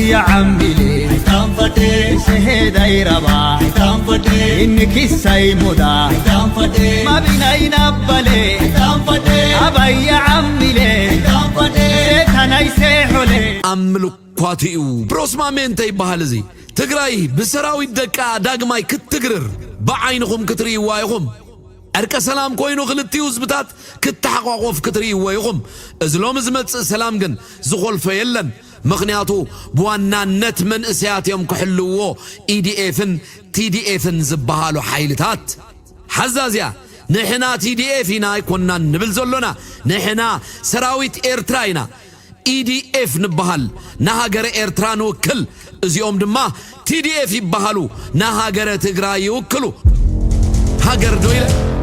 يا عمي ليه تنفتي سهيداي ربا تنفتي إنك السيمودا تنفتي ما بينا ينبلي تنفتي أبا يا عمي ليه تنفتي سيتنا يسيحو ليه أملو قاتيو بروسما مينتي بهالزي تقراي بسراوي الدكا داقماي كتقرر بعينكم كتري وايكم أركا سلام كوينو غلطي وزبطات كتحقوقوف كتري وايكم ازلوم زمت سلام جن زغول فيلن مغنياتو بوانا نت من اسيات يوم كحلوو EDFن TDFن زبهالو حيلتات حزازيا نحنا TDFنا يكوننا نبل زولونا نحنا سراويت إيرتراينا EDF نبهال نهاجر إيرتران وكل ازيوم دما TDF يبهالو نهاجر تقراي وكلو هاجر دويلة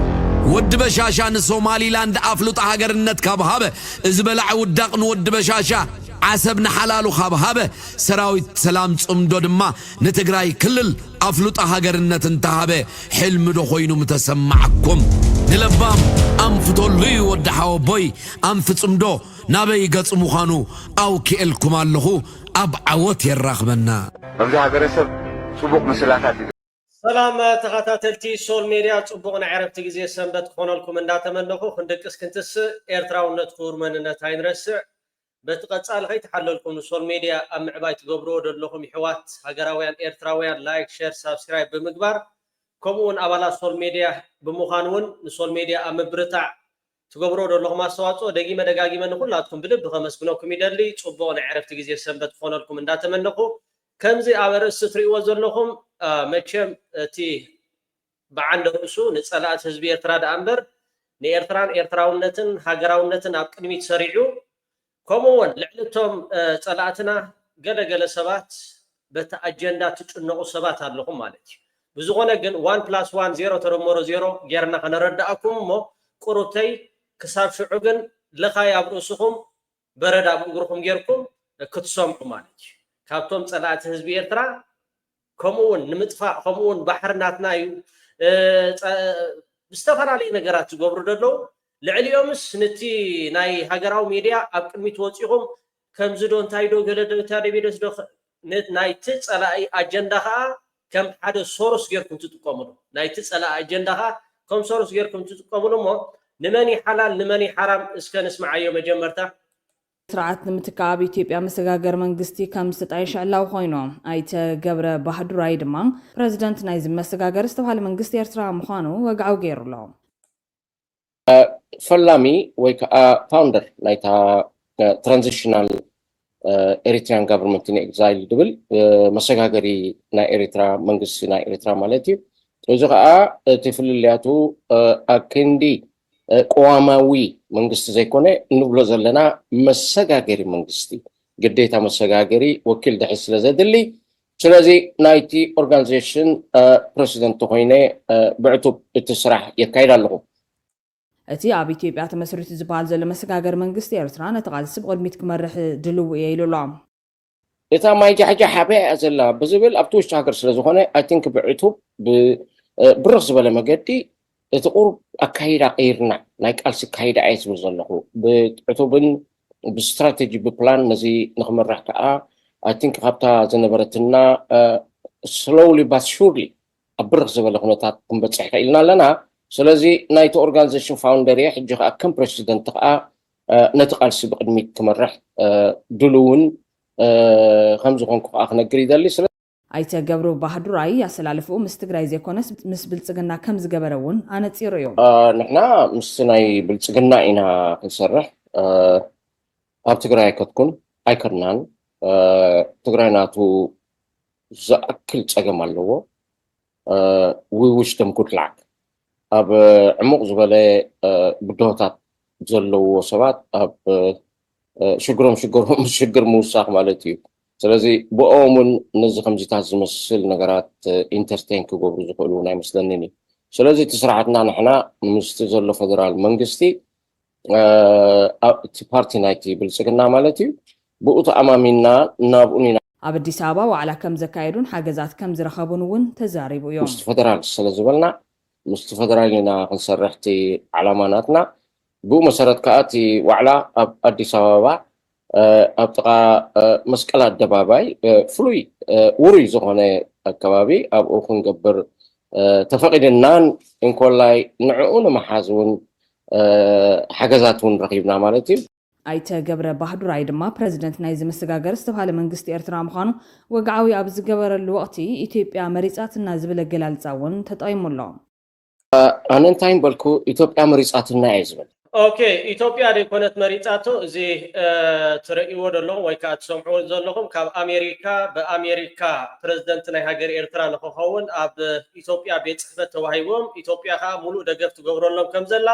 ود بشاشان الصومالي لاند أفلوط هاجر النت كابهابه ازبلع ودقن ود بشاشا عسبنا حلالو خابهابه سراويت سلام تصمدو دما نتقراي كلل أفلوط هاجر النت انتهابه حلم دو خوينو متسمعكم نلبام أنفتو لي ودحاو بوي أنفتصمدو نابي قص مخانو أو كيلكم اللهو أبعوت يراخبنا أبدا هاجرسب سبوق مسلاتات سلام تخاتاتلتي سول ميديا صبغنا عرفت غزي سنبت خونلكم انداتمنخو خندقس كنتس ኤርትራውነት ኩርመንነት አይንረስዕ በተቀጻል ኸይ ተሐለልኩም ሶል ሚዲያ አምዕባይ ትገብሮ ደለኹም ይሕዋት ሀገራውያን ኤርትራውያን ላይክ ሼር ሰብስክራይብ በመግባር ኮሙን አባላት ሶል ሚዲያ በመኻንውን ሶል ሚዲያ አምብርታዕ ትገብሮ ደለኹም አስተዋጽኦ ደጊመ ደጋጊመን ሁላትኩም ብልብ ከመስግነኩም ይደሊ ጽቦና عرفت غزي سنبت خونلكم እንዳተመነኹ ከምዚ አበረስ ትሪኦ ዘለኹም መቸም እቲ በአንድ ርሱ ንጸላት ህዝብ ኤርትራ ዳንበር ንኤርትራን ኤርትራውነትን ሃገራውነትን ኣብ ቅድሚት ሰሪዑ ከምኡውን ልዕልቶም ጸላትና ገለገለ ሰባት በተ አጀንዳ ትጭነቁ ሰባት ኣለኹም ማለት እዩ ብዙኾነ ግን 1+1 0 ተደመሮ 0 ጌርና ከነረዳእኩም ሞ ቁሩተይ ክሳብ ሽዑ ግን ለኻይ ኣብ ርእስኹም በረዳ ብእግርኩም ጌርኩም ክትሰምዑ ማለት እዩ ካብቶም ጸላት ህዝብ ኤርትራ ከምኡውን ንምጥፋእ ከምኡውን ባሕርናትና እዩ ብዝተፈላለዩ ነገራት ዝገብሩ ደለው ልዕልዮምስ ነቲ ናይ ሃገራዊ ሚድያ ኣብ ቅድሚት ወፂኹም ከምዚ ዶ እንታይ ዶ ገለ ዶ ታደቢደስ ዶ ናይቲ ጸላኢ አጀንዳ ከዓ ከም ሓደ ሶርስ ጌርኩም ትጥቀሙሉ ናይቲ ጸላኢ አጀንዳ ከዓ ከም ሶርስ ጌርኩም ትጥቀሙሉ ሞ ንመኒ ሓላል ንመኒ ሓራም እስከ ንስማዓዮ መጀመርታ ስርዓት ንምትካብ ኢትዮጵያ መሰጋገር መንግስቲ ከም ዝተጣይሽ ኣላው ኮይኖም ኣይተ ገብረ ባህዱራይ ድማ ፕሬዝዳንት ናይ ዝመሰጋገር ዝተባሃለ መንግስቲ ኤርትራ ምዃኑ ወግዓው ገይሩሎም ፈላሚ ወይ ከዓ ፋውንደር ናይታ ትራንዚሽናል ኤሪትሪያን ጋቨርንመንት ኢን ኤግዛይል ድብል መሰጋገሪ ናይ ኤርትራ መንግስቲ ናይ ኤርትራ ማለት እዩ እዚ ከዓ እቲ ፍልልያቱ ኣክንዲ ቆዋማዊ መንግስት ዘይኮነ ንብሎ ዘለና መሰጋገሪ መንግስቲ ግዴታ መሰጋገሪ ወኪል ድሕስ ስለዘድሊ ስለዚ ናይቲ ኦርጋናይዜሽን ፕሬዚደንት ኮይነ ብዕቱብ እቲ ስራሕ የካይድ ኣለኹ እቲ ኣብ ኢትዮጵያ ተመስሪቱ ዝበሃል ዘሎ መሰጋገሪ መንግስቲ ኤርትራ ነቲ ቃልሲ ብቅድሚት ክመርሕ ድልው እየ ኢሉሎም እታ ማይ ጃሕጃሕ ዘላ ብዝብል ኣብቲ ውሽጢ ሃገር ስለዝኾነ ኣይ ቲንክ ብዕቱብ ብርኽ ዝበለ መገዲ እቲ ቁርብ ኣካይዳ ቀይርና ናይ ቃልሲ ካይዳ ኣይስብል ዘለኹ ብዕቱብን ብስትራቴጂ ብፕላን ነዚ ንኽመራሕ ከዓ ኣይ ቲንክ ካብታ ዝነበረትና ስሎውሊ ባት ሹርሊ ኣብ ብርኽ ዝበለ ኩነታት ክንበፅሕ ክኢልና ኣለና ስለዚ ናይቲ ኦርጋናይዜሽን ፋውንደር እየ ሕጂ ከዓ ከም ፕሬዚደንት ከዓ ነቲ ቃልሲ ብቅድሚት ክመርሕ ድልውን ከም ዝኾንኩ ከዓ ክነግር ይደሊ ኣይተ ገብሩ ባህዱራይ ያሰላልፉ ምስ ትግራይ ዘይኮነስ ምስ ብልጽግና ከም ዝገበረውን ኣነፂሩ እዮም ንሕና ምስ ናይ ብልጽግና ኢና ክንሰርሕ ኣብ ትግራይ ከተኩን ኣይከርናን ትግራይ ናቱ ዝኣክል ፀገም ኣለዎ we wish them good luck ኣብ ዕሙቕ ዝበለ ብድሆታት ዘለዎ ሰባት ኣብ ሽግሮም ሽግር ምውሳኽ ማለት እዩ ስለዚ ብኦሙን ነዚ ከምዚታት ዝመስል ነገራት ኢንተርቴን ክገብሩ ዝኽእሉ ናይ መስለኒ ስለዚ እቲ ስርዓትና ንሕና ምስቲ ዘሎ ፌደራል መንግስቲ እቲ ፓርቲ ናይቲ ብልጽግና ማለት እዩ ብኡ ተኣማሚና ናብኡን ኢና ኣብ አዲስ አበባ ዋዕላ ከም ዘካየዱን ሓገዛት ከም ዝረኸቡን እውን ተዛሪቡ እዮም ምስቲ ፌደራል ስለዝበልና ምስቲ ፌደራል ኢና ክንሰርሕቲ ዓላማናትና ብኡ መሰረት ከዓ እቲ ዋዕላ ኣብ አዲስ አበባ أبتقى مسكلة دباباي فلوي وري زخانة الكبابي أبو خن جبر تفقد النان إن كل نعون محازون حجزاتون رقيبنا مالتي ኣይተ ገብረ ባህዱራይ ድማ ፕረዚደንት ናይ ዝመሰጋገር ዝተባሃለ መንግስቲ ኤርትራ ምዃኑ ወግዓዊ ኣብ ዝገበረሉ ወቅቲ ኢትዮጵያ መሪፃትና ዝብል ገላልፃ እውን ተጠቂሙሎ ኣነ እንታይ በልኩ ኢትዮጵያ መሪፃትና እያ ዝብል ኦኬ ኢትዮጵያ ደይኮነት መሪፃቶ እዚ ትርእይዎ ዘለኹም ወይ ከዓ ትሰምዕዎ ዘለኹም ካብ ኣሜሪካ በኣሜሪካ ፕረዚደንት ናይ ሃገር ኤርትራ ንክኸውን ኣብ ኢትዮጵያ ቤት ፅሕፈት ተዋሂቦም ኢትዮጵያ ከዓ ሙሉእ ደገፍ ትገብረሎም ከም ዘላ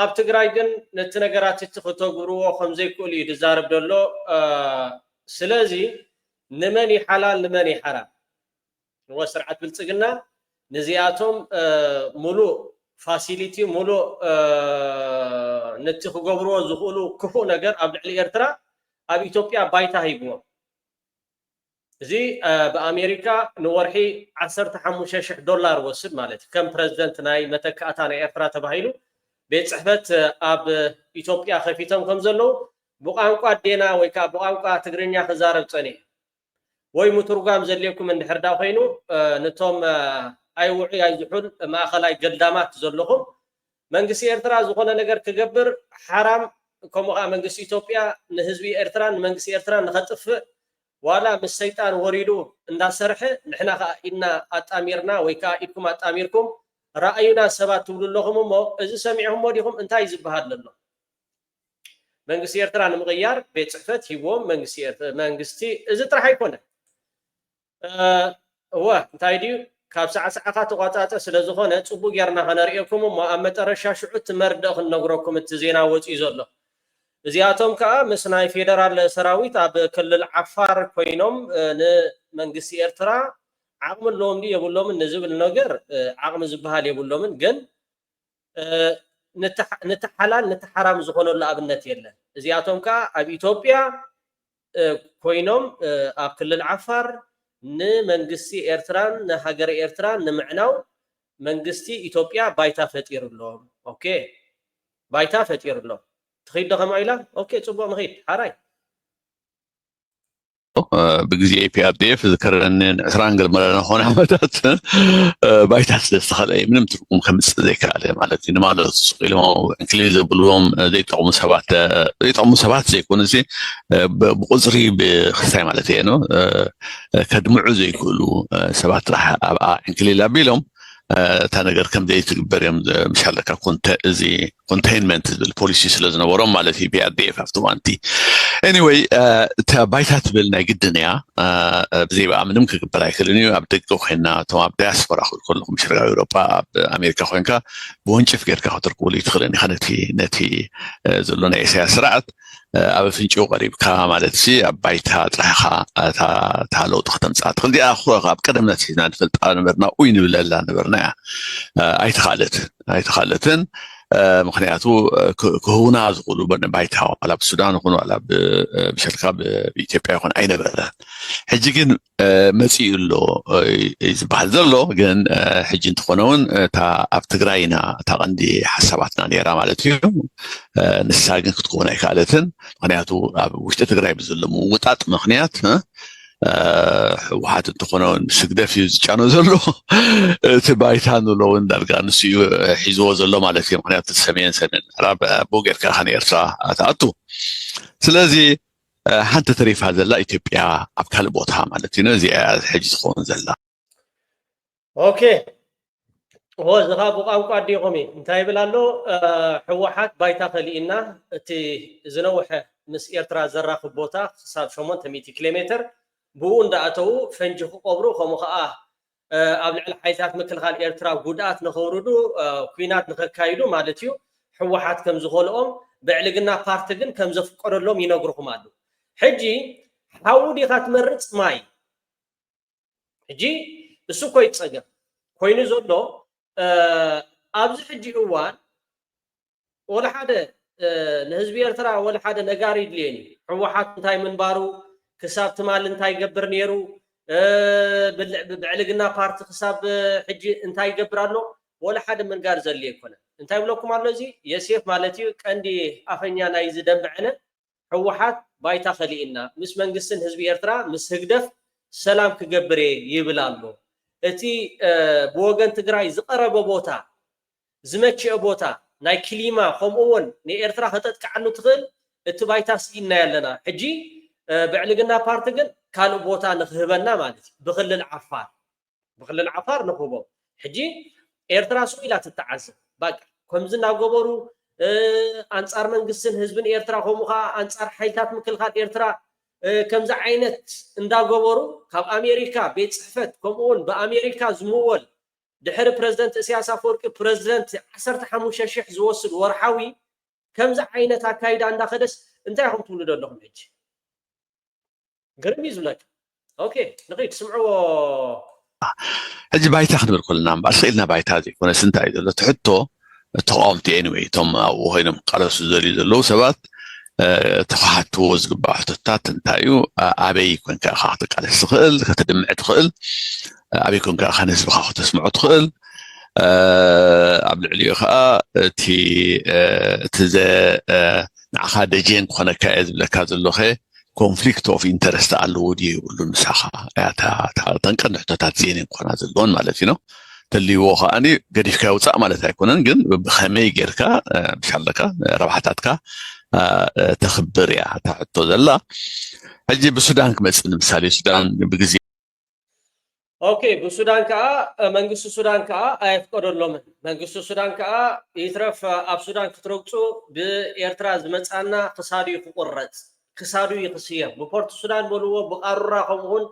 ኣብ ትግራይ ግን ነቲ ነገራት እትኽተግብርዎ ከም ዘይክእሉ እዩ ዝዛረብ ዘሎ ስለዚ ንመን ይሓላል ንመን ይሓራም ወስርዓት ብልፅግና ነዚኣቶም ሙሉእ ፋሲሊቲ ሙሉእ ነቲ ክገብርዎ ዝኽእሉ ክፉእ ነገር ኣብ ልዕሊ ኤርትራ ኣብ ኢትዮጵያ ባይታ ሂብዎም እዚ በኣሜሪካ ንወርሒ $15,000 ወስድ ማለት ከም ፕረዚደንት ናይ መተካእታ ናይ ኤርትራ ተባሂሉ ቤት ፅሕፈት ኣብ ኢትዮጵያ ከፊቶም ከም ዘለው ብቋንቋ ዴና ወይ ከዓ ብቋንቋ ትግርኛ ክዛረብ ፀኒሕ ወይ ምትርጓም ዘድልየኩም እንድሕር ዳ ኮይኑ ነቶም ኣይውዑ ኣይዝሑል ማእኸላይ ገልዳማት ዘለኹም መንግስቲ ኤርትራ ዝኾነ ነገር ክገብር ሓራም ከምኡ ከዓ መንግስቲ ኢትዮጵያ ንህዝቢ ኤርትራ ንመንግስቲ ኤርትራ ንኸጥፍእ ዋላ ምስ ሰይጣን ወሪዱ እንዳሰርሐ ንሕና ከዓ ኢድና ኣጣሚርና ወይ ከዓ ኢድኩም ኣጣሚርኩም رأينا سبات تقول لهم ما إذا سمعهم ما ديهم انتهي زبهاد لله منجس يرترى مغيار بيت صحفت هو منجستي إذا ترى هيكونه هو انتهي ديو كاب ساعة وقطعات سلزخانة تبو جرنا هنريكم ما أمت رشاش عت مرده نقرأكم التزينا وتيزله زياتهم كا مسنا فيدرال سراويت أب كل العفار كوينهم منجس يرترى عقم اللوم دي يقول لهم النزب النجر عقم زبها لي يقول لهم جن نتحلال نتحرام زخون ولا أبنت يلا زياتهم كا أبي إثيوبيا كوينهم أب كل العفر منجستي إيرتران نهجر إيرتران نمعناو منجستي إثيوبيا بايتا فتير لهم أوكي بايتا فتير لهم تخيل دخم عيلا أوكي تبغى مخيل حراي بجزء PRDF ذكرنا إسرائيل مرة هون عملت بايتات استخدام من متركم 5 ذكر عليه مالتي ما له تسقيل ما إنجليزي بلوم ذي طعم سبات زي يكون زي بقصري بخسائر مالتي إنه كدمع زي يقولوا سبات راح إنجليزي لابيلهم تانجر كم دايت بريم مش هلك كنت زي containment البوليسي سلزنا ورم على في PRDF أفتوانتي anyway تبايتات بالنا جدا يا زي بقى من ممكن بلاي خليني أبدك خلنا توما بدياسبرا كلهم شرق أوروبا أمريكا خوينكا بونشف غير كهتر قولي تخليني خانتي نتي زلنا إيسا سرعت أبى فينشو قريب كامالت سي بايتات رايحة تعالوا تختم ساعات خلدي أخوة غاب قدم نتي نادفلت أنا برنا وين ولا نبرنا أي تخالتن مخنياتو كهونا زغلو برنا بايتها على السودان يكونوا على بشركة بإثيوبيا يكون أين برنا حجيكن مسيء له يزبحل له جن حجين تخونون تا أبتقرأينا تا عندي حساباتنا نيرا مالتيهم نساقن كتكونا يكالتن مخنياتو وش تتقرأي بزلمو وطات مخنيات واحد تخونون سجدة في جانو زلو تبايتانو لو ندرجان سيو حزو زلو مالتي مخنيات 70 سنة راب بوغير كاخاني إرسا أتأتو سلازي حتى تريف هذا لا إثيوبيا أبكال بوتها مالتي نزي حجز خون زلا أوكي هو زغاب وقامكو عدي قومي انتهي بلالو حوحات بايتا خلينا تي زنوحة مس إيرترا زراخ بوتا حساب 800 كيلومتر بو اندأتو فنجخو قبرو خموخا أبلع الحيثات مثل خال إيرترا قودات نخوردو كوينات نخكايدو مالتيو حوحات كم زغولهم بعلقنا بارتقن كم زفقر لهم ينقرهم مالو حجي حاولي خاتمرت ماي حجي السو كويت صقر كوينو زولو أبز حجي أوان ولا حدا لهزب إيرترا ولا حدا نقاري دليني حوحات انتاي من بارو كساب تمال انتاي قبر نيرو بعلقنا بارت كساب حجي انتاي قبرانو ولا حدا من قار زلي يكونه انتاي بلوكم على زي يسيف مالتي عندي أفنيا نايز دنبعنا ሕወሓት ባይታ ኸሊእና ምስ መንግስትን ህዝቢ ኤርትራ ምስ ህግደፍ ሰላም ክገብር ይብል ኣሎ እቲ ብወገን ትግራይ ዝቀረበ ቦታ ዝመችእ ቦታ ናይ ክሊማ ከምኡውን ንኤርትራ ከተጥቅዓሉ ትኽእል እቲ ባይታ ስኢና ያለና ሕጂ ብዕልግና ፓርቲ ግን ካልእ ቦታ ንክህበና ማለት እዩ ብክልል ዓፋር ንክህቦ ሕጂ ኤርትራ ስኡ ኢላ ትተዓዘብ በቃ ከምዚ እናገበሩ አንጻር መንግስትን ህዝብን ኤርትራ ከምኡ ከዓ አንጻር ሓይልታት ምክልኻል ኤርትራ ከምዚ ዓይነት እንዳገበሩ ካብ ኣሜሪካ ቤት ጽሕፈት ከምኡውን ብኣሜሪካ ዝምወል ድሕሪ ፕረዚደንት ኢሳያስ አፈወርቂ ፕረዚደንት 15,000 ዝወስድ ወርሓዊ ከምዚ ዓይነት ኣካይዳ እንዳኸደስ እንታይ ኢኹም ትብሉ ዘለኹም ሕጂ ግርም እዩ ዝብለካ ኦኬ ንኸይድ ስምዕዎ ሕጂ ባይታ ክንብል ከለና እምበር ስኢልና ባይታ ዘይኮነስ እንታይ እዩ ዘሎ ትሕቶ ተቃወምቲ ኤኒዌይ እቶም ኣብኡ ኮይኖም ቃለሱ ዘልዩ ዘለዉ ሰባት ተኸሓትዎ ዝግባእ ሕቶታት እንታይ እዩ ኣበይ ኮንካ ኢኻ ክትቃለስ ትኽእል ከተድምዕ ትኽእል ኣበይ ኮንካ ኢኻ ንህዝብኻ ክተስምዖ ትኽእል ኣብ ልዕሊኡ ከዓ እቲ ንዓኻ ደጀን ክኾነካ እየ ዝብለካ ዘለኸ ኮንፍሊክት ኦፍ ኢንተረስት ኣለዎ ድዩ ይብሉ ንሳኻ ተንቀንዲ ሕቶታት ዜን ክኾና ዘለዎን ማለት እዩ ተልይዎ ከዓኒ ገዲፍካ ውፃእ ማለት ኣይኮነን ግን ብኸመይ ጌርካ ብሻለካ ረብሓታትካ ተኽብር እያ ተሕቶ ዘላ ሕጂ ብሱዳን ክመፅእ ንምሳሌ ሱዳን ብግዜ ኦኬ ብሱዳን ከዓ መንግስቲ ሱዳን ከዓ ኣይፍቀደሎምን መንግስቲ ሱዳን ከዓ ይትረፍ ኣብ ሱዳን ክትረግፁ ብኤርትራ ዝመፃና ክሳዱ ይክቁረፅ ክሳዱ ይክስየም ብፖርት ሱዳን በልዎ ብቃሩራ ከምኡውን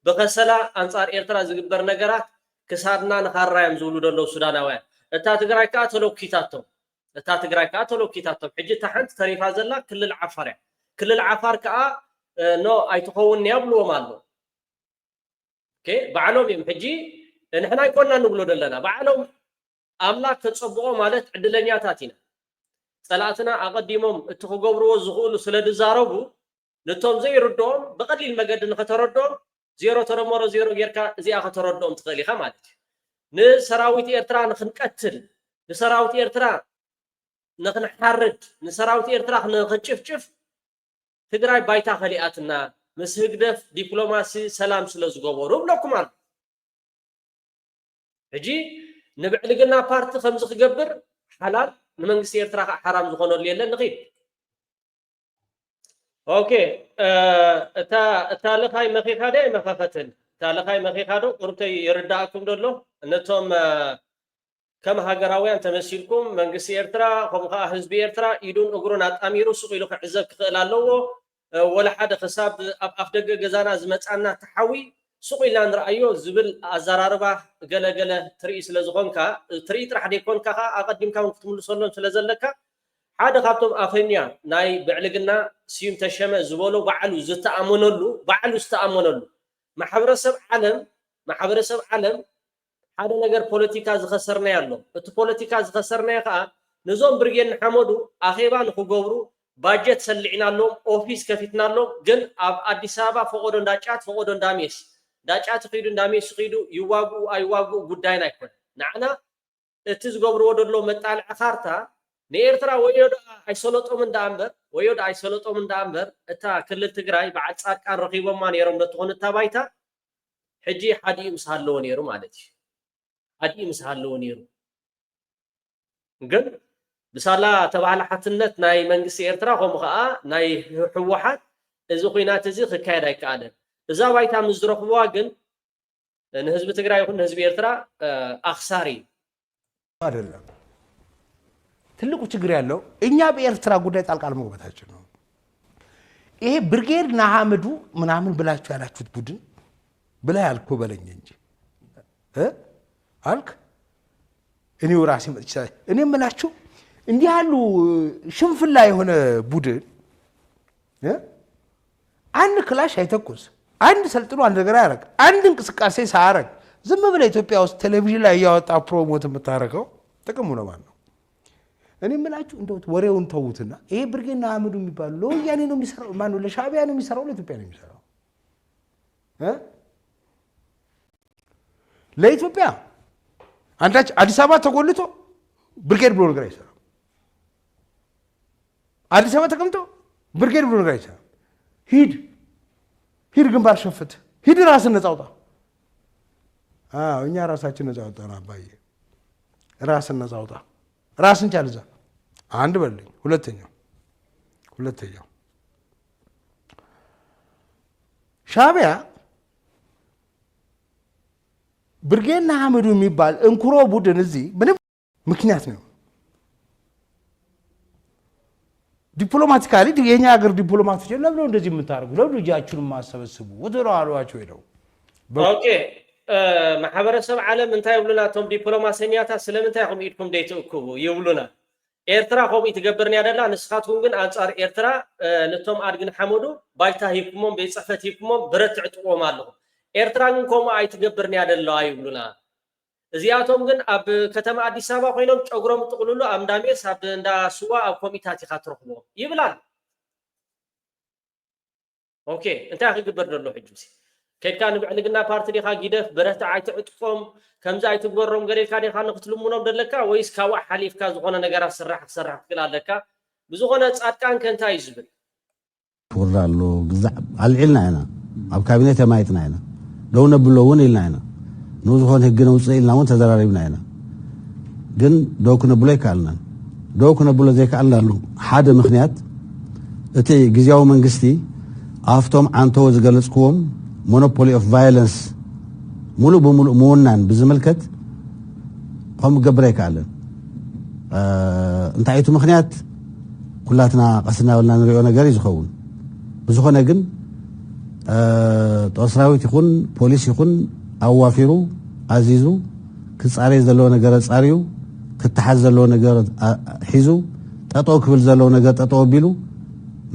ብከሰላ አንጻር ኤርትራ ዝግበር ነገራት ክሳድና ንኻራዮም ዝብሉ ደለው ሱዳናውያን እታ ትግራይ ከዓ ተለኪታቶም ሕጂ እታ ሓንቲ ተሪፋ ዘላ ክልል ዓፋር እያ ክልል ዓፋር ከዓ ኖ ኣይትኸውን ያብልዎም ኣሎ ባዕሎም እዮም ሕጂ ንሕና ይኮንና ንብሎ ዘለና ባዕሎም ኣምላክ ተፀብቆ ማለት ዕድለኛታት ኢና ፀላእትና ኣቐዲሞም እቲ ክገብርዎ ዝኽእሉ ስለ ድዛረቡ ነቶም ዘይርድኦም ብቐሊል መገዲ ንኸተረድኦም ዜሮ ተደመሮ ዜሮ ጌርካ እዚኣ ከተረድኦም ትኽእል ኢኻ ማለት እዩ ንሰራዊት ኤርትራ ንክንቀትል ንሰራዊት ኤርትራ ንክንሓርድ ንሰራዊት ኤርትራ ንክንጭፍጭፍ ትግራይ ባይታ ኸሊኣትና ምስ ህግደፍ ዲፕሎማሲ ሰላም ስለ ዝገበሩ ብለኩም ኣሎ ሕጂ ንብዕልግና ፓርቲ ከምዚ ክገብር ሓላል ንመንግስቲ ኤርትራ ከዓ ሓራም ዝኾነሉ የለን ንኺድ ኦኬ እታ ልኻይ መኺኻ ደ መኸኸትን እታ ልኻይ መኺኻ ዶ ቁርብተይ ይርዳእኩም ደሎ ነቶም ከም ሃገራውያን ተመሲልኩም መንግስቲ ኤርትራ ከምኡ ከዓ ህዝቢ ኤርትራ ኢዱን እግሩን ኣጣሚሩ ሱቕ ኢሉ ክዕዘብ ክኽእል ኣለዎ ወላ ሓደ ክሳብ ኣብ ኣፍ ደገ ገዛና ዝመፃና ተሓዊ ሱቕ ኢልና ንረኣዮ ዝብል ኣዘራርባ ገለገለ ትርኢ ስለ ዝኾንካ ትርኢ ጥራሕ ደይኮንካ ከዓ ኣቐዲምካ እውን ክትምልሰሎም ስለ ዘለካ ሓደ ካብቶም ኣፈኛ ናይ ብዕልግና ስዩም ተሸመ ዝበሎ ባዕሉ ዝተኣመነሉ ማሕበረሰብ ዓለም ሓደ ነገር ፖለቲካ ዝኸሰርናይ ኣሎ እቲ ፖለቲካ ዝኸሰርናይ ከዓ ነዞም ብርጌን ሓመዱ ኣኼባ ንክገብሩ ባጀት ሰሊዕናሎም ኦፊስ ከፊትናሎም ግን ኣብ ኣዲስ አበባ ፈቆዶ እንዳጫት ፈቆዶ እንዳሜስ ዳጫት ኺዱ እንዳሜስ ኺዱ ይዋግኡ ኣይዋግኡ ጉዳይና ኣይኮነ ንዓና እቲ ዝገብርዎ ደሎ መጣልዕ ካርታ ንኤርትራ ወዮዳ ኣይሰለጦም እንዳእምበር እታ ክልል ትግራይ ብዓጻቃን ረኺቦማ ነይሮም ለትኾን እታ ባይታ ሕጂ ሓዲኡ ምስ ሃለዎ ነይሩ ማለት እዩ ግን ብሳላ ተባህለ ሓትነት ናይ መንግስቲ ኤርትራ ከምኡ ከዓ ናይ ሕወሓት እዚ ኩናት እዚ ክካየድ ኣይከኣለን እዛ ባይታ ምስ ዝረኽብዋ ግን ንህዝቢ ትግራይ ይኹን ንህዝቢ ኤርትራ ኣኽሳሪ አይደለም ትልቁ ችግር ያለው እኛ በኤርትራ ጉዳይ ጣልቃ ለመግባታችን ነው ይሄ ብርጌድ ናሐመዱ ምናምን ብላችሁ ያላችሁት ቡድን ብላ ያልኩ በለኝ እንጂ አልክ እኔው ራሴ መጥቻ እኔ ምናችሁ እንዲህ ያሉ ሽንፍላ የሆነ ቡድን አንድ ክላሽ አይተኩስ አንድ ሰልጥኖ አንድ ነገር ያረግ አንድ እንቅስቃሴ ሳያረግ ዝም ብለ ኢትዮጵያ ውስጥ ቴሌቪዥን ላይ ያወጣ ፕሮሞት የምታረገው ጥቅሙ ነው ማለት ነው እኔ ምናችሁ እንደው ወሬውን ተውትና ይሄ ብርጌና አመዱ የሚባሉ ለወያኔ ነው የሚሰራው ማን ነው ለሻዕቢያ ነው የሚሰራው ለኢትዮጵያ ነው የሚሰራው ለኢትዮጵያ አንዳች አዲስ አበባ ተጎልቶ ብርጌድ ብሎ ነገር አይሰራም አዲስ አበባ ተቀምጦ ብርጌድ ብሎ ነገር አይቻልም። ሂድ ግንባር ሸፍት፣ ሂድ ራስን ነፃ አውጣ። እኛ ራሳችን ነፃ አውጣን አባዬ፣ ራስን ነፃ አውጣ፣ ራስን ቻል። እዛ አንድ በልኝ። ሁለተኛው ሻዕቢያ ብርጌድና ሐመዱ የሚባል እንኩሮ ቡድን እዚህ ምንም ምክንያት ነው። ዲፕሎማቲካሊ የኛ ሀገር ዲፕሎማቶች ለምን እንደዚህ የምታደርጉ ለምን እጃችሁን ማሰበስቡ ወደሮ አሏቸው ሄደው ኦኬ ማህበረሰብ ዓለም እንታይ ይብሉና ቶም ዲፕሎማሲያታት ስለምንታይ ከም ኢድኩም ደይትእክቡ ይብሉና ኤርትራ ከም ይትገብርኒ ያደላ ንስኻትኩም ግን አንጻር ኤርትራ ነቶም አድግን ሐመዱ ባይታ ሂኩሞም ቤጽፈት ሂኩሞም ብረት ዕጥቆም ኣለኹ ኤርትራ ግን ከም አይትገብርኒ ያደላ ይብሉና እዚአቶም ግን ኣብ ከተማ አዲስ አበባ ኮይኖም ጨጉሮም ጥቅልሉ አምዳሜስ ኣብ እንዳ ስዋ ኣብ ኮሚታት ይኻትረኽቦ ይብላል ኦኬ እንታይ ክግበር ደሎ ሕጁሲ ከይካ ንብዕልግና ፓርቲ ዲኻ ጊደፍ ብረት አይትዕጥቆም ከምዛ አይትግበሮም ገሬካ ዲኻ ንክትልሙኖም ደለካ ወይስ ካዋ ሓሊፍካ ዝኾነ ነገር አስራሕ ትክእል ኣለካ ብዝኾነ ጻድቃን ከንታይ ይዝብል ወራሎ ግዛዕ አልዒልና ኢና ኣብ ካቢኔት ማይትና ኢና ደው ነብሎ እውን ኢልና ኢና ንዝኾነ ህግ ነውፅእ ኢልና እውን ተዘራሪብና ኢና ግን ደው ክነብሎ ይከኣልናን ደው ክነብሎ ዘይከኣልናሉ ሓደ ምክንያት እቲ ግዝያዊ መንግስቲ ኣፍቶም ዓንተዎ ዝገለጽክዎም ሞኖፖሊ ኦፍ ቫዮለንስ ሙሉእ ብምሉእ ምውናን ብዝምልከት ከምኡ ክገብር ኣይከኣልን እንታይ እቲ ምክንያት ኩላትና ቀስና በልና ንሪኦ ነገር እዩ ዝኸውን ብዝኾነ ግን ጦር ሰራዊት ይኹን ፖሊስ ይኹን ኣዋፊሩ ኣዚዙ ክጻረይ ዘለዎ ነገር ጻርዩ ክትሓዝ ዘለዎ ነገር ሒዙ ጠጠው ክብል ዘለዎ ነገር ጠጠው ኣቢሉ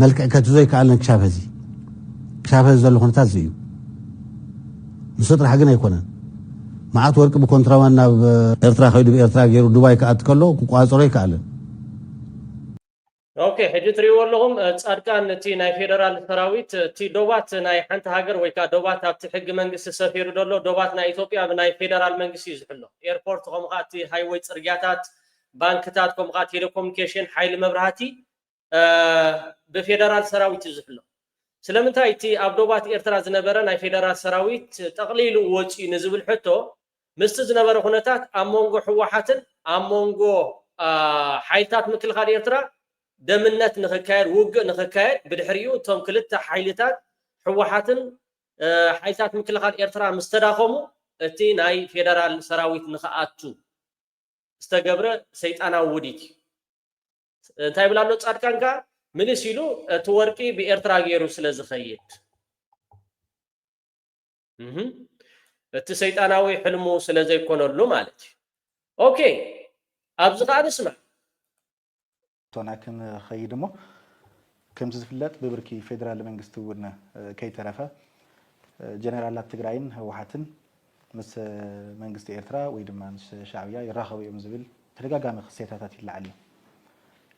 መልክዕ ከትዞ ይከኣልን ክሻብ ህዚ ዘሎ ኩነታት እዚ እዩ ንሱ ጥራሕ ግን ኣይኮነን መዓት ወርቂ ብኮንትራባንድ ናብ ኤርትራ ከይዱ ብኤርትራ ገይሩ ዱባይ ክኣት ከሎ ክቋፀሮ ይከኣልን ኦኬ ሕጂ ትሪእዎ ኣለኹም ጻድቃን እቲ ናይ ፌደራል ሰራዊት እቲ ዶባት ናይ ሓንቲ ሃገር ወይ ከዓ ዶባት ኣብቲ ሕጊ መንግስቲ ሰፊሩ ደሎ ዶባት ናይ ኢትዮጵያ ብናይ ፌደራል መንግስቲ እዩ ዝሕሎ ኤርፖርት ከምኡ ከዓ እቲ ሃይዌይ ፅርግያታት ባንክታት ከምኡ ከዓ ቴሌኮሙኒኬሽን ሓይሊ መብራህቲ ብፌደራል ሰራዊት እዩ ዝሕሎ ስለምንታይ እቲ ኣብ ዶባት ኤርትራ ዝነበረ ናይ ፌደራል ሰራዊት ጠቕሊሉ ወፂኡ ንዝብል ሕቶ ምስቲ ዝነበረ ኩነታት ኣብ መንጎ ሕወሓትን ኣብ መንጎ ሓይልታት ምክልኻል ኤርትራ ደምነት ንኽካየድ ውግእ ንኽካየድ ብድሕሪኡ እቶም ክልተ ሓይልታት ሕወሓትን ሓይልታት ምክልኻል ኤርትራ ምስ ተዳኸሙ እቲ ናይ ፌደራል ሰራዊት ንኽኣቱ ዝተገብረ ሰይጣናዊ ውዲት እዩ እንታይ ብላ ኣሎ ጻድቃን ከዓ ምንስ ኢሉ እቲ ወርቂ ብኤርትራ ገይሩ ስለ ዝኸይድ እቲ ሰይጣናዊ ሕልሙ ስለ ዘይኮነሉ ማለት እዩ ኦኬ ኣብዚ ከዓ ንስማዕ ቶና ክንኸይድ እሞ ከምዚ ዝፍለጥ ብብርኪ ፌደራል መንግስቲ እውን ከይተረፈ ጀነራላት ትግራይን ህወሓትን ምስ መንግስቲ ኤርትራ ወይ ድማ ምስ ሻዕብያ ይራኸቡ እዮም ዝብል ተደጋጋሚ ክሴታታት ይለዓል እዩ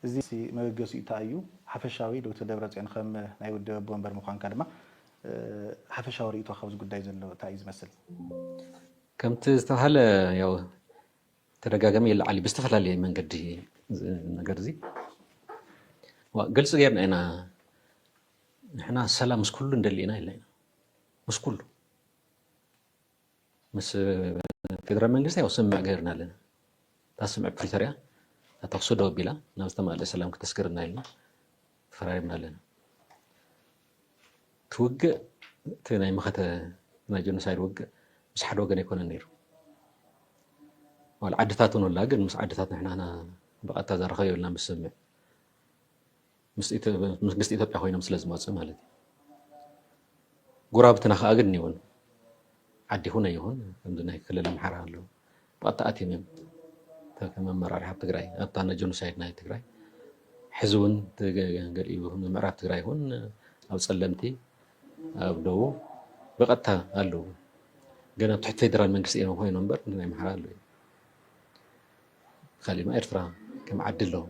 እዚ መበገሲኡ እንታይ እዩ ሓፈሻዊ ዶክተር ደብረጽዮን ከም ናይ ውድብ ኣቦ ወንበር ምዃንካ ድማ ሓፈሻዊ ርእይቶ ካብዚ ጉዳይ ዘሎ እንታይ እዩ ዝመስል ከምቲ ዝተባሃለ ያው ተደጋጋሚ ይለዓል ብዝተፈላለየ መንገዲ ነገር እዚ ግልጽ ጌርና ኢና ንሕና ሰላም ምስ ኩሉ እንደሊ ኢና ኢልና ምስ ኩሉ ምስ ፌደራል መንግስቲ ያው ስምዕ ገይርና ኣለና ታስምዕ ፕሪቶሪያ ተተኽሶ ደው ቢላ ናብ ዝተማልአ ሰላም ክተስክርና ኢልና ተፈራሪምና ኣለና ትውግእ እቲ ናይ መኸተ ናይ ጀኖሳይድ ውግእ ምስ ሓደ ወገን ኣይኮነን ነይሩ ዋላ ዓድታት እውን ወላ ግን ምስ ዓድታት ንሕና ብቐጥታ ዘረኸብ የብልና ምስምዕ መንግስቲ ኢትዮጵያ ኮይኖም ስለ ዝመፁ ማለት እዩ ጉራብትና ከዓ ግን ይኹን ዓዲ ይኹን ኣይኹን ከምዚ ናይ ክልል ኣምሓራ ኣለዉ ብቐጥታ ኣትዮም እዮም ከም ኣመራርሓ ኣብ ትግራይ ኣብታ ናይ ጀኖሳይድ ናይ ትግራይ ሕዚ እውን ገሊኡ ምዕራብ ትግራይ ይኹን ኣብ ፀለምቲ ኣብ ደቡብ ብቐጥታ ኣለዉ ግን ኣብ ትሕቲ ፌደራል መንግስቲ እዮም ኮይኖም እምበር ናይ ኣምሓራ ኣለዉ ካሊእ ድማ ኤርትራ ከም ዓዲ ኣለዉ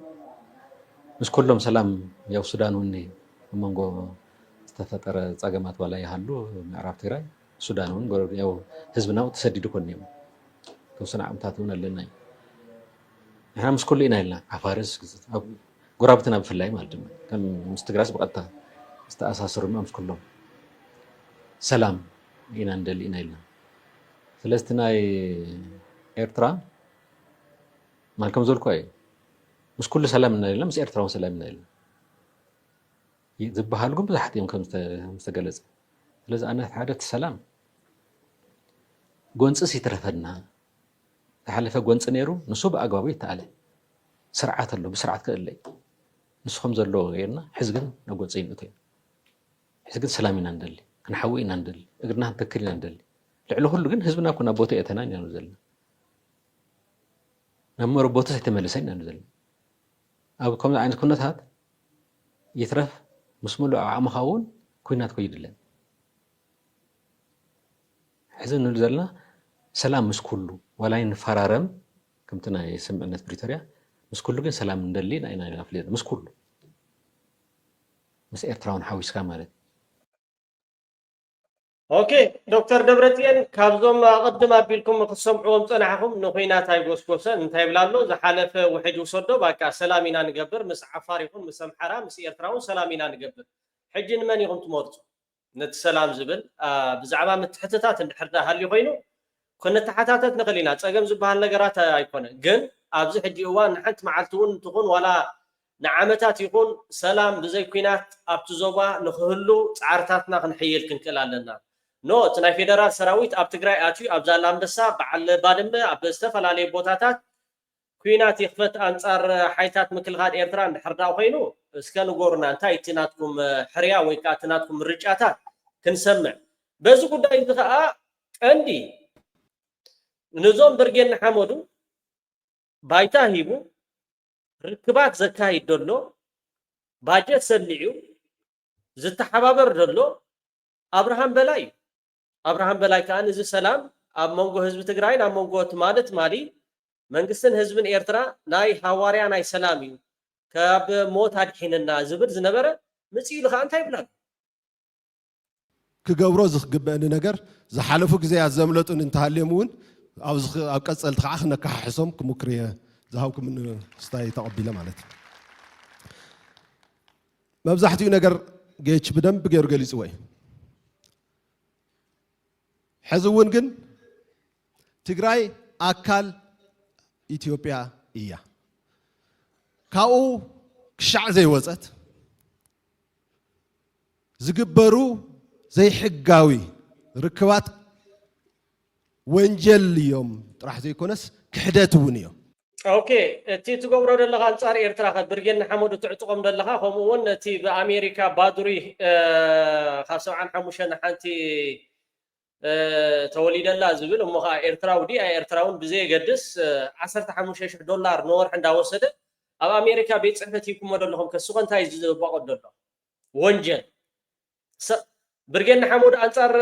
ምስ ኩሎም ሰላም ያው ሱዳን እውን መንጎ ዝተፈጠረ ፀገማት ዋላ ይሃሉ ምዕራብ ትግራይ ሱዳን እውን ያው ህዝብና ተሰዲዱ ኮን እዮም ተወሰነ ዓመታት እውን ኣለና ንሕና ምስ ኩሉ ኢና ኢልና ዓፋርስ ጎራብትና ብፍላይ ማለት ድማ ከም ምስ ትግራይ በቀጥታ ዝተኣሳሰሩ ምስ ኩሎም ሰላም ኢና እንደሊ ኢና ኢልና ስለስቲ ናይ ኤርትራ ማልከም ዘልኳ እዩ ምስ ኩሉ ሰላም ኢና ኢልና ምስ ኤርትራውን ሰላም ኢና ኢልና ዝበሃሉ ግን ብዙሓት እዮም ከም ዝተገለጸ ስለዚ ኣነ ሓደ ሰላም ጎንፅስ ይትረፈና ተሓለፈ ጎንፂ ነይሩ ንሱ ብኣግባቡ ይተኣለ ስርዓት ኣሎ ብስርዓት ክእለይ ንስኹም ዘለዎ ጌርና ሕዚ ግን ናብ ጎንፂ ይንእቱ እዩ ሕዚ ግን ሰላም ኢና እንደሊ ክንሓዊ ኢና እንደሊ እግርና ክንተክል ኢና እንደሊ ልዕሊ ኩሉ ግን ህዝብና ኩና ቦታ እተና ኢና ዘለና ናብ መሮ ቦታ ዘይተመለሰ ኢና ዘለና ኣብ ከምዚ ዓይነት ኩነታት ይትረፍ ምስ ሙሉእ ዓቕምኻ እውን ኩናት ኮይድለን ሕዚ ንብል ዘለና ሰላም ምስ ኩሉ ዋላይ ንፈራረም ከምቲ ናይ ስምዕነት ፕሪቶሪያ ምስ ኩሉ ግን ሰላም እንደሊ ኢና ፍልጥ ምስ ኩሉ ምስ ኤርትራውን ሓዊስካ ማለት ኦኬ ዶክተር ደብረጽዮን ካብዞም ቅድም ኣቢልኩም ክትሰምዕዎም ፀናሕኩም ንኩናት ኣይጎስጎሰን እንታይ ብላሎ ዝሓለፈ ውሕድ ውሰዶ ባቃ ሰላም ኢና ንገብር ምስ ዓፋር ይኹን ምስ ኣምሓራ ምስ ኤርትራውን ሰላም ኢና ንገብር ሕጂ ንመን ኢኹም ትመርፁ ነቲ ሰላም ዝብል ብዛዕባ ምትሕትታት እንድሕር ሃልዩ ኮይኑ ክንተሓታተት ንኽእል ኢና ፀገም ዝበሃል ነገራት ኣይኮነን ግን ኣብዚ ሕጂ እዋን ንሓንቲ መዓልቲ እውን እንትኹን ዋላ ንዓመታት ይኹን ሰላም ብዘይ ኩናት ኣብቲ ዞባ ንክህሉ ፃዕርታትና ክንሕይል ክንክእል ኣለና ኖ እቲ ናይ ፌደራል ሰራዊት ኣብ ትግራይ ኣትዩ ኣብ ዛላምበሳ በዓል ባድመ ኣብ ዝተፈላለዩ ቦታታት ኩናት ይኽፈት ኣንጻር ሓይታት ምክልኻል ኤርትራ እንድሕር ኮይኑ እስከ ንጎርና እንታይ እቲ ናትኩም ሕርያ ወይ ከዓ እቲ ናትኩም ምርጫታት ክንሰምዕ በዚ ጉዳይ እዚ ከዓ ቀንዲ ንዞም ብርጌን ሓመዱ ባይታ ሂቡ ርክባት ዘካሂድ ደሎ ባጀት ሰሊዑ ዝተሓባበር ደሎ ኣብርሃም በላይ ኣብርሃም በላይ ከዓ እዚ ሰላም ኣብ መንጎ ህዝቢ ትግራይን ኣብ መንጎ ማለት ማሊ መንግስትን ህዝብን ኤርትራ ናይ ሃዋርያ ናይ ሰላም እዩ ካብ ሞት ኣድሒንና ዝብል ዝነበረ መፅኢሉ ከዓ እንታይ ይብላ ክገብሮ ዝግበአኒ ነገር ዝሓለፉ ግዜያት ዘምለጡን እንተሃልዮም እውን ኣብ ቀፀልቲ ከዓ ክነካሓሕሶም ክሙክር እየ ዝሃብኩም ስታይ ተቐቢለ ማለት እዩ መብዛሕትኡ ነገር ጌች ብደንብ ገይሩ ገሊፅዎ እዩ ሕዚ እውን ግን ትግራይ ኣካል ኢትዮጵያ እያ ካብኡ ክሻዕ ዘይወፀት ዝግበሩ ዘይሕጋዊ ርክባት ወንጀል እዮም ጥራሕ ዘይኮነስ ክሕደት እውን እዮም ኦኬ እቲ ትገብሮ ዘለካ አንጻር ኤርትራ ብርጌን ሓመዱ ትዕጥቆም ዘለካ ከምኡ እውን እቲ ብኣሜሪካ ባዱሪ ካብ 75 ሓንቲ ተወሊደላ ዝብል እሞ ከዓ ኤርትራዊ ዲ ኤርትራውን ብዘይ ገድስ $15,000 ንወርሒ እንዳወሰደ ኣብ ኣሜሪካ ቤት ፅሕፈት ይኩሞ ዘለኹም ከስኮ እንታይ ዝበቆ ዘሎ ወንጀል ብርጌን ሓመዱ አንጻር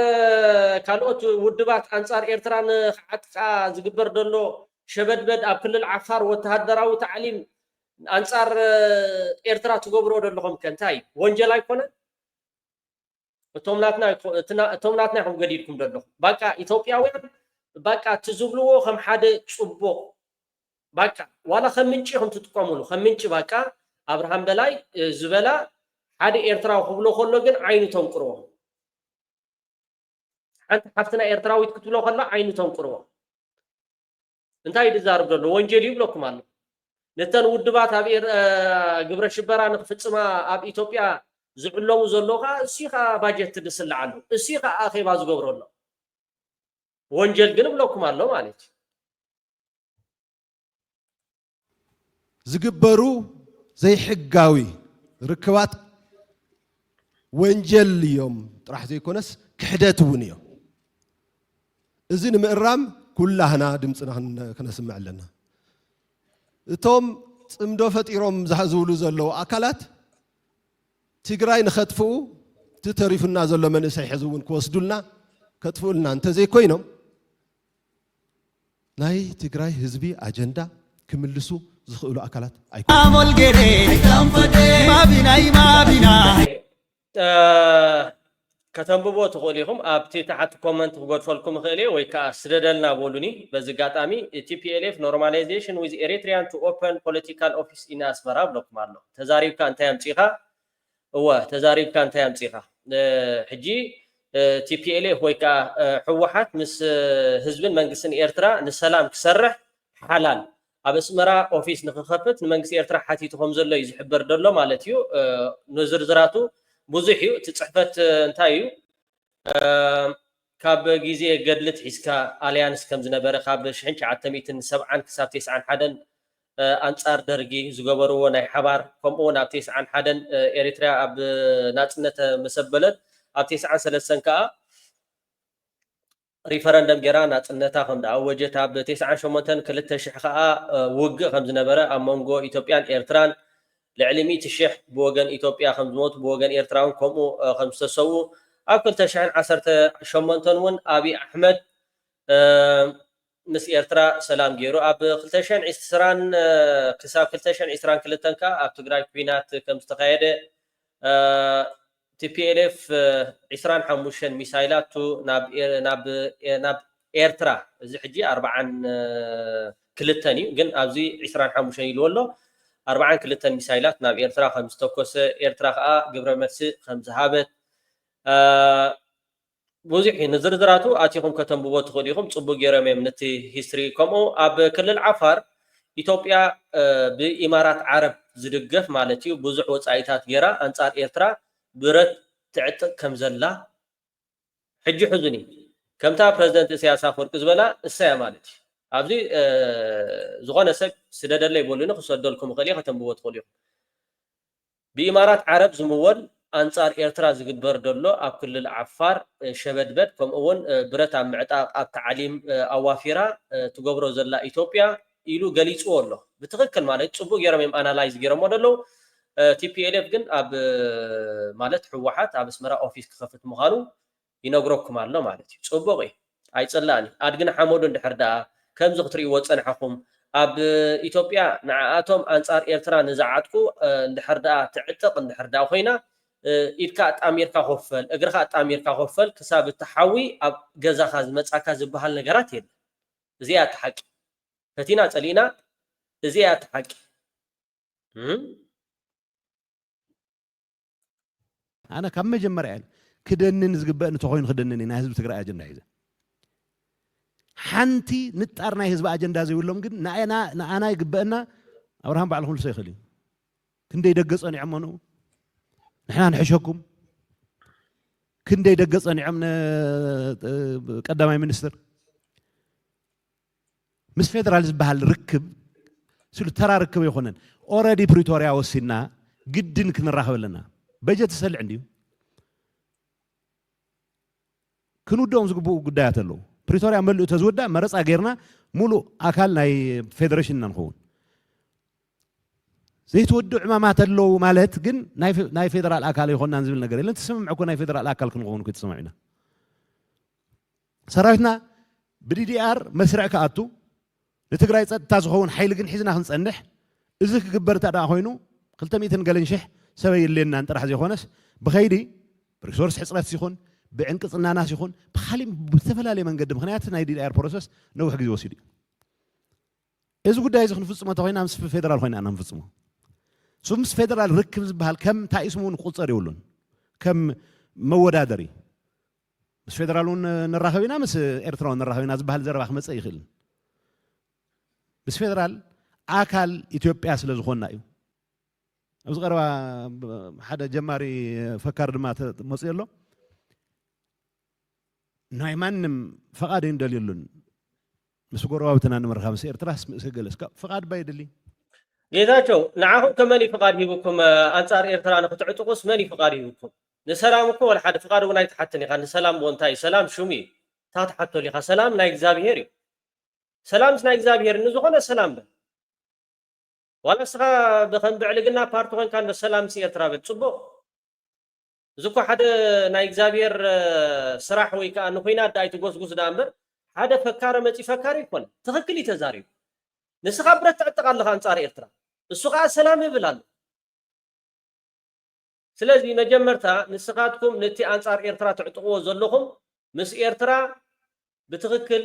ካልኦት ውድባት አንጻር ኤርትራ ንዓጥቃ ዝግበር ዘሎ ሸበድበድ ኣብ ክልል ዓፋር ወተሃደራዊ ታዕሊም አንጻር ኤርትራ ትገብሮ ዘለኹም ከንታይ ወንጀል ኣይኮነን እቶም ናትና ይኹም ገዲድኩም ዘለኹም ባቃ ኢትዮጵያውያን ባቃ ትዝብልዎ ከም ሓደ ፅቡቅ ባቃ ዋላ ከም ምንጪ ከም ትጥቀሙሉ ከም ምንጪ ባቃ ኣብርሃም በላይ ዝበላ ሓደ ኤርትራዊ ክብሎ ከሎ ግን ዓይኑ ተንቅርዎ ሓንቲ ሓፍትና ኤርትራዊት ክትብሎ ከላ ዓይኑ ተንቅርዎ እንታይ ይዛረብ ዘሎ ወንጀል ይብለኩም ኣሎ ነተን ውድባት ኣብ ግብረ ሽበራ ንክፍፅማ ኣብ ኢትዮጵያ ዝዕለሙ ዘለካ እሲኻ ባጀት ትድስልዓሉ እሲኻ ኣኼባ ዝገብረሎ ወንጀል ግን ብለኩም ኣሎ ማለት ዝግበሩ ዘይሕጋዊ ርክባት ወንጀል እዮም ጥራሕ ዘይኮነስ ክሕደት እውን እዮም እዚ ንምእራም ኩላህና ድምፅና ክነስምዕ ኣለና እቶም ፅምዶ ፈጢሮም ዝብሉ ዘለዉ ኣካላት ትግራይ ንኸጥፍኡ ትተሪፉና ዘሎ መንእሰይ ሕዚ እውን ክወስዱልና ከጥፍኡልና እንተዘይኮይኖም ናይ ትግራይ ህዝቢ ኣጀንዳ ክምልሱ ዝኽእሉ ኣካላት ከተንብቦ ትኽእሉ ኢኹም ኣብቲ ታሕቲ ኮመንት ክገድፈልኩም ክእል እየ ወይ ከዓ ስደደልና በሉኒ በዚ ጋጣሚ TPLF ኖርማላይዜሽን ዊዝ ኤሪትሪያን ቱ ኦፐን ፖለቲካል ኦፊስ ኢን ኣስመራ ብለኩም ኣሎ ተዛሪብካ እንታይ ኣምፂኻ እወ ተዛሪብካ እንታይ ኣምፂኻ ሕጂ TPLF ወይ ከዓ ሕወሓት ምስ ህዝብን መንግስትን ኤርትራ ንሰላም ክሰርሕ ሓላል ኣብ ኣስመራ ኦፊስ ንክኸፍት ንመንግስቲ ኤርትራ ሓቲትኩም ዘሎ እዩ ዝሕበር ደሎ ማለት እዩ ንዝርዝራቱ ብዙሕ እዩ እቲ ፅሕፈት እንታይ እዩ ካብ ግዜ ገድልት ሒዝካ ኣልያንስ ከም ዝነበረ ካብ 1970 ክሳብ 91 ኣንጻር ደርጊ ዝገበርዎ ናይ ሓባር ከምኡውን ኣብ 91 ኤሪትራ ኣብ ናፅነት መሰበለት ኣብ 93 ከዓ ሪፈረንደም ጌራ ናፅነታ ከም ዳኣወጀት ኣብ 98 2000 ከዓ ውግእ ከም ዝነበረ ኣብ መንጎ ኢትዮጵያን ኤርትራን ልዕሊ 100,000 ብወገን ኢትዮጵያ ከም ዝሞቱ ብወገን ኤርትራውን ከምኡ ከም ዝተሰዉ ኣብ 2018 እውን ኣብይ ኣሕመድ ምስ ኤርትራ ሰላም ገይሩ ኣብ 2020 ክሳብ 2022 ከዓ ኣብ ትግራይ ኩናት ከም ዝተካየደ TPLF 25 ሚሳይላት ናብ ኤርትራ እዚ ሕጂ 42 እዩ ግን ኣብዚ 25 ኢልዎ ኣሎ 42 ሚሳይላት ናብ ኤርትራ ከም ዝተኮሰ ኤርትራ ከዓ ግብረ መልሲ ከም ዝሃበት ብዙሕ ንዝርዝራቱ ኣቲኹም ከተንብቦ ትኽእሉ ኢኹም ፅቡቅ ገይሮም እዮም ነቲ ሂስትሪ ከምኡ ኣብ ክልል ዓፋር ኢትዮጵያ ብኢማራት ዓረብ ዝድገፍ ማለት እዩ ብዙሕ ወፃኢታት ጌራ ኣንጻር ኤርትራ ብረት ትዕጥቅ ከም ዘላ ሕጂ ሕዙኒ ከምታ ፕረዚደንት ኢሳያስ ኣፈወርቂ ዝበላ እሳያ ማለት እዩ ኣብዚ ዝኾነ ሰብ ስደደለ ይበሉኒ ክሰደልኩም ክእል እየ ከተንብቦ ትኽእሉ ኢኹም ብኢማራት ዓረብ ዝምወል ኣንጻር ኤርትራ ዝግበር ደሎ ኣብ ክልል ዓፋር ሸበድበድ ከምኡውን ብረት ኣብ ምዕጣቅ ኣብ ተዓሊም ኣዋፊራ ትገብሮ ዘላ ኢትዮጵያ ኢሉ ገሊፅዎ ኣሎ ብትክክል ማለት ፅቡቅ ገይሮም እዮም ኣናላይዝ ገይሮሞ ደለው TPLF ግን ኣብ ማለት ሕወሓት ኣብ ኣስመራ ኦፊስ ክኸፍት ምዃኑ ይነግረኩም ኣሎ ማለት እዩ ፅቡቅ እዩ ኣይፅላእኒ ኣድግን ሓመዱ እንድሕር ደኣ ከምዚ ክትርእይዎ ፀንሐኹም ኣብ ኢትዮጵያ ንዓኣቶም ኣንጻር ኤርትራ ንዝዓጥቁ እንድሕር ደኣ ትዕጥቕ እንድሕር ደኣ ኮይና ኢድካ ኣጣሚርካ ኮፈል እግርካ ኣጣሚርካ ኮፈል ክሳብ እትሓዊ ኣብ ገዛኻ ዝመፃካ ዝበሃል ነገራት የለን እዚኣ እቲ ሓቂ ፈቲና ፀሊእና እዚኣ እቲ ሓቂ أنا كم مجمر يعني كدنن زقبأ نتوخين خدنن إن حزب تقرأ أجندة إذا حنتي نتقرنا حزب أجندة زي ولهم قد أنا يقبأنا أورهم بعلهم السيخلي كندي يدقص أني عمانو نحن نحشكم كندي يدقص أني عمنا قدامي منستر مس فيدراليز بهالركب سلو ترى ركب يخونن already بريتوريا وسينا جدًا كنا راهو لنا بجت سل عندي كنو دوم زقبو قدايات له بريتوريا ملو تزودا مرس أجرنا ملو أكل ناي فيدريشن نخون زي تودع عمامات له مالت جن ناي فيدرال أكل يخون ننزل نجري لين تسمع معكم ناي فيدرال أكل كنخون كنت سمعنا صراحتنا BDR مسرع كأتو لتقرأ تازخون حيل جن حزنا خنصنح إذا كبرت أدا هينو قلت ميتن قالن شح سوي اللي أنت راح زيخونس بخيري بريسورس حصلات سيخون بعنقص الناس يخون بخالي بتفلا لي من قدم خنياتنا يدي الاير بروسس نو حق وسيدي اذا قد يزخن فصمه توينا مس فيدرال خوينا انا نفصمه سمس فيدرال ركب بحال كم تا اسمون قصر يولون كم مودادري مس فيدرالون نراخوينا مس ايرتراون نراخوينا زبحال زرباخ مص يخل مس فيدرال اكل اثيوبيا سلازخونا ايو ابز قربا حدا جماري فكر ما مصيلو نايمانم فقاد يندليلون مسغوروا بتنا نمر 5 ኤርትራስ መስገለስ فقاد بايدلي ጌታቸው ንዓኹም ከመን ይፍቃድ ሂብኩም አንጻር ኤርትራ ንክትዕጥቁስ መን ይፍቃድ ሂብኩም ንሰላም እኮ ወላ ሓደ ፍቃድ እውን ኣይተሓተን ኢኻ ንሰላም ወንታይ ሰላም ሹም እዩ ታትሓተሉ ኢኻ ሰላም ናይ እግዚአብሔር እዩ ሰላም ናይ እግዚአብሔር ንዝኾነ ሰላም በል ዋላ ስኻ ብኸም ብዕልግና ፓርቲ ኮይንካ ንሰላም ኤርትራ በል ፅቡቅ ዝኮ ሓደ ናይ እግዚአብሔር ስራሕ ወይ ከዓ ንኮይና ዳይ ትጎስጉስ ዳ እምበር ሓደ ፈካረ መፂ ፈካሪ ይኮን ትክክል ይተዛሪዩ ንስኻ ብረት ትዕጥቕ ኣለኻ አንጻር ኤርትራ እሱ ከዓ ሰላም ይብል ኣሎ ስለዚህ መጀመርታ ንስኻትኩም ነቲ አንጻር ኤርትራ ትዕጥቅዎ ዘለኹም ምስ ኤርትራ ብትክክል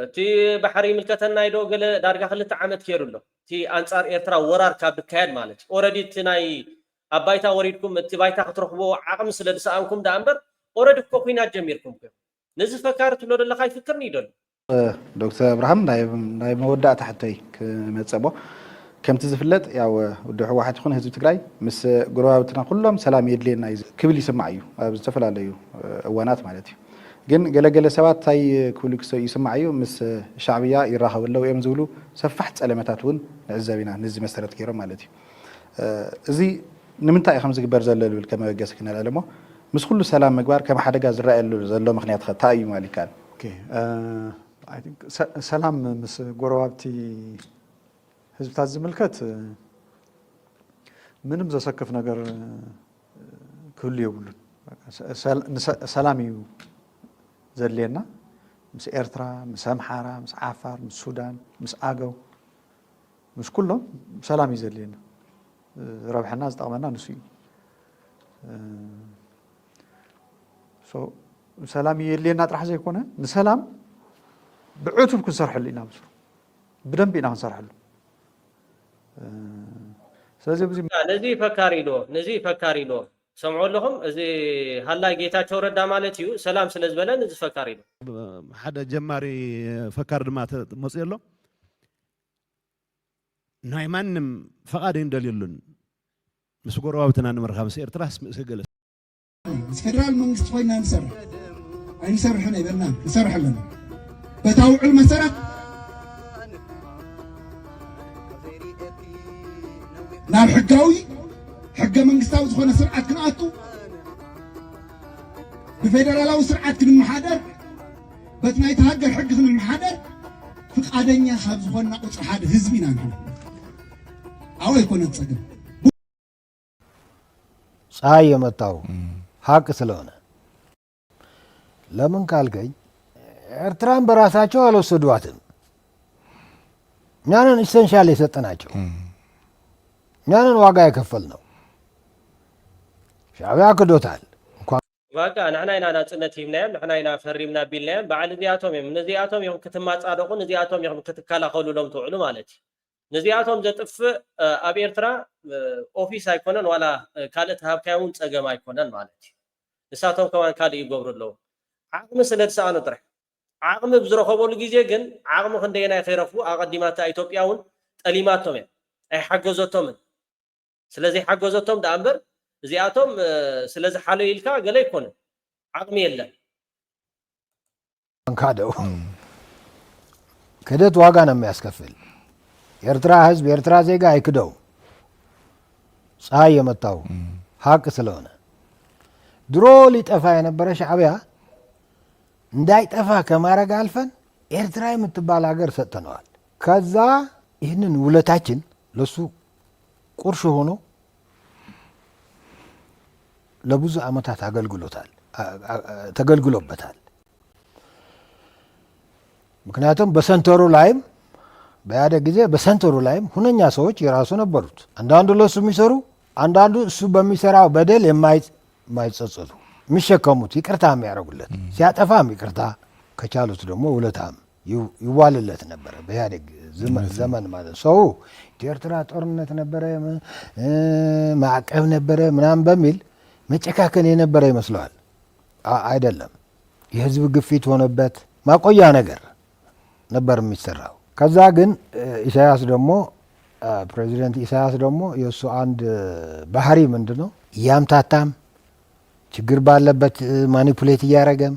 እቲ ባሕሪ ምልከተና ይዶ ገለ ዳርጋ 2 ዓመት ከይሩሎ እቲ አንጻር ኤርትራ ወራር ካብ ብካየድ ማለት ኦሬዲ እቲ ናይ አባይታ ወሪድኩም እቲ ባይታ ክትረኽቦ ዓቅሚ ስለ ዝሰኣንኩም ዳእምበር ኦሬዲ እኮ ኩናት ጀሚርኩም ኮ ነዚ ፈካሪ ትብሎ ዘለካ ይፍክርኒ ይደሉ ዶክተር አብርሃም ናይ መወዳእታ ሕቶይ ክመፀቦ ከምቲ ዝፍለጥ ያው ወዲ ሕወሓት ይኹን ህዝቢ ትግራይ ምስ ጎረባብትና ኩሎም ሰላም የድልየና ክብል ይስማዕ እዩ ኣብ ዝተፈላለዩ እዋናት ማለት እዩ ግን ገለገለ ሰባት ታይ ክብሉ ይስማዕ እዩ ምስ ሻዕብያ ይራኸቡ ኣለዉ እዮም ዝብሉ ሰፋሕ ፀለመታት እውን ንዕዘብ ኢና ነዚ መሰረት ገይሮም ማለት እዩ እዚ ንምንታይ ከም ዝግበር ዘሎ ልብል ከመበገስ ክነልዕል እሞ ምስ ኩሉ ሰላም ምግባር ከም ሓደጋ ዝረአየሉ ዘሎ ምክንያት እንታይ እዩ ማለት ይካል ሰላም ምስ ጎረባብቲ ህዝብታት ዝምልከት ምንም ዘሰክፍ ነገር ክህሉ የብሉን ሰላም እዩ ዘድልየና ምስ ኤርትራ ምስ አምሓራ ምስ ዓፋር ምስ ሱዳን ምስ አገው ምስ ኩሎም ሰላም እዩ ዘድልየና ረብሕና ዝጠቕመና ንሱ እዩ ሰላም የድልየና ጥራሕ ዘይኮነ ንሰላም ብዕቱብ ክንሰርሐሉ ኢና ምስሩ ብደንብ ኢና ክንሰርሐሉ ስለዚህ ብዙ ነዚ ፈካሪ ዶ ሰምዑ ኣለኹም እዚ ሃላይ ጌታቸው ረዳ ማለት እዩ ሰላም ስለ ዝበለን እዚ ፈካሪ ዶ ሓደ ጀማሪ ፈካሪ ድማ መፅእ ኣሎ ናይ ማንም ፈቃድ ይንደልየሉን ምስ ጎረባብትና ንምርካብ ምስ ኤርትራ ምስ ገለ ምስ ፌደራል መንግስቲ ኮይና ንሰርሕ ኣይንሰርሕን ኣይበልና ንሰርሕ ኣለና በታውዕል መሰረት ናብ ሕጋዊ ሕገ መንግስታዊ ዝኾነ ስርዓት ክንኣቱ ብፌደራላዊ ስርዓት ክንመሓደር በቲ ናይቲ ሃገር ሕጊ ክንመሓደር ፍቃደኛ ካብ ዝኾና ቁፅሪ ሓደ ህዝቢ ኢና ንሕና ኣው ኣይኮነን ፀገም ፀሐይ የመጣው ሀቅ ስለሆነ ለምን ካልከኝ ኤርትራን በራሳቸው አልወሰዷትም እኛንን ኢሰንሻል የሰጠናቸው እኛንን ዋጋ የከፈል ነው ሻዕቢያ ክዶታል ዋጋ ንሕና ኢና ናፅነት ሂብናዮም ንሕና ኢና ፈሪምና ቢልናዮም በዓል እዚኣቶም እዮም ነዚኣቶም እዮም ክትማፃደቑ ነዚኣቶም እዮም ክትከላኸሉሎም ትውዕሉ ማለት እዩ ነዚኣቶም ዘጥፍእ ኣብ ኤርትራ ኦፊስ ኣይኮነን ዋላ ካልእ ሃብካዮ እውን ፀገም ኣይኮነን ማለት እዩ ንሳቶም ከማን ካልእ ይገብሩ ኣለዉ ዓቕሚ ስለ ዝሰኣኑ ጥራሕ ዓቕሚ ብዝረኸበሉ ግዜ ግን ዓቕሚ ክንደየናይ ከይረኽቡ ኣቐዲማታ ኢትዮጵያ እውን ጠሊማቶም እያ ኣይሓገዘቶምን ስለዚ ሓገዘቶም ዳ እምበር እዚኣቶም ስለዚ ሓለዩ ኢልካ ገለ ይኮነ ዓቕሚ የለን ካደው ክደት ዋጋ ነው የሚያስከፍል የኤርትራ ህዝብ የኤርትራ ዜጋ አይክደው ፀሐይ የመጣው ሀቅ ስለሆነ ድሮ ሊጠፋ የነበረ ሻዕቢያ እንዳይጠፋ ከማረግ አልፈን ኤርትራ የምትባል ሀገር ሰጥተነዋል ከዛ ይህንን ውለታችን ለሱ ቁርሽ ሆኖ ለብዙ አመታት ተገልግሎበታል ምክንያቱም በሰንተሩ ላይም በያደ ጊዜ በሰንተሩ ላይም ሁነኛ ሰዎች የራሱ ነበሩት አንዳንዱ ለሱ የሚሰሩ አንዳንዱ እሱ በሚሰራው በደል የማይጸጸቱ የሚሸከሙት ይቅርታ የሚያደርጉለት ሲያጠፋም ይቅርታ ከቻሉት ደግሞ ውለታም ይዋልለት ነበረ በያደግ ዘመን ማለት ሰው ኤርትራ ጦርነት ነበረ ማዕቀብ ነበረ ምናምን በሚል መጨካከን የነበረ ይመስለዋል አይደለም የህዝብ ግፊት ሆነበት ማቆያ ነገር ነበር የሚሰራው ከዛ ግን ኢሳያስ ደግሞ ፕሬዚደንት ኢሳያስ ደግሞ የሱ አንድ ባህሪ ምንድነው ያምታታም ችግር ባለበት ማኒፑሌት እያረገም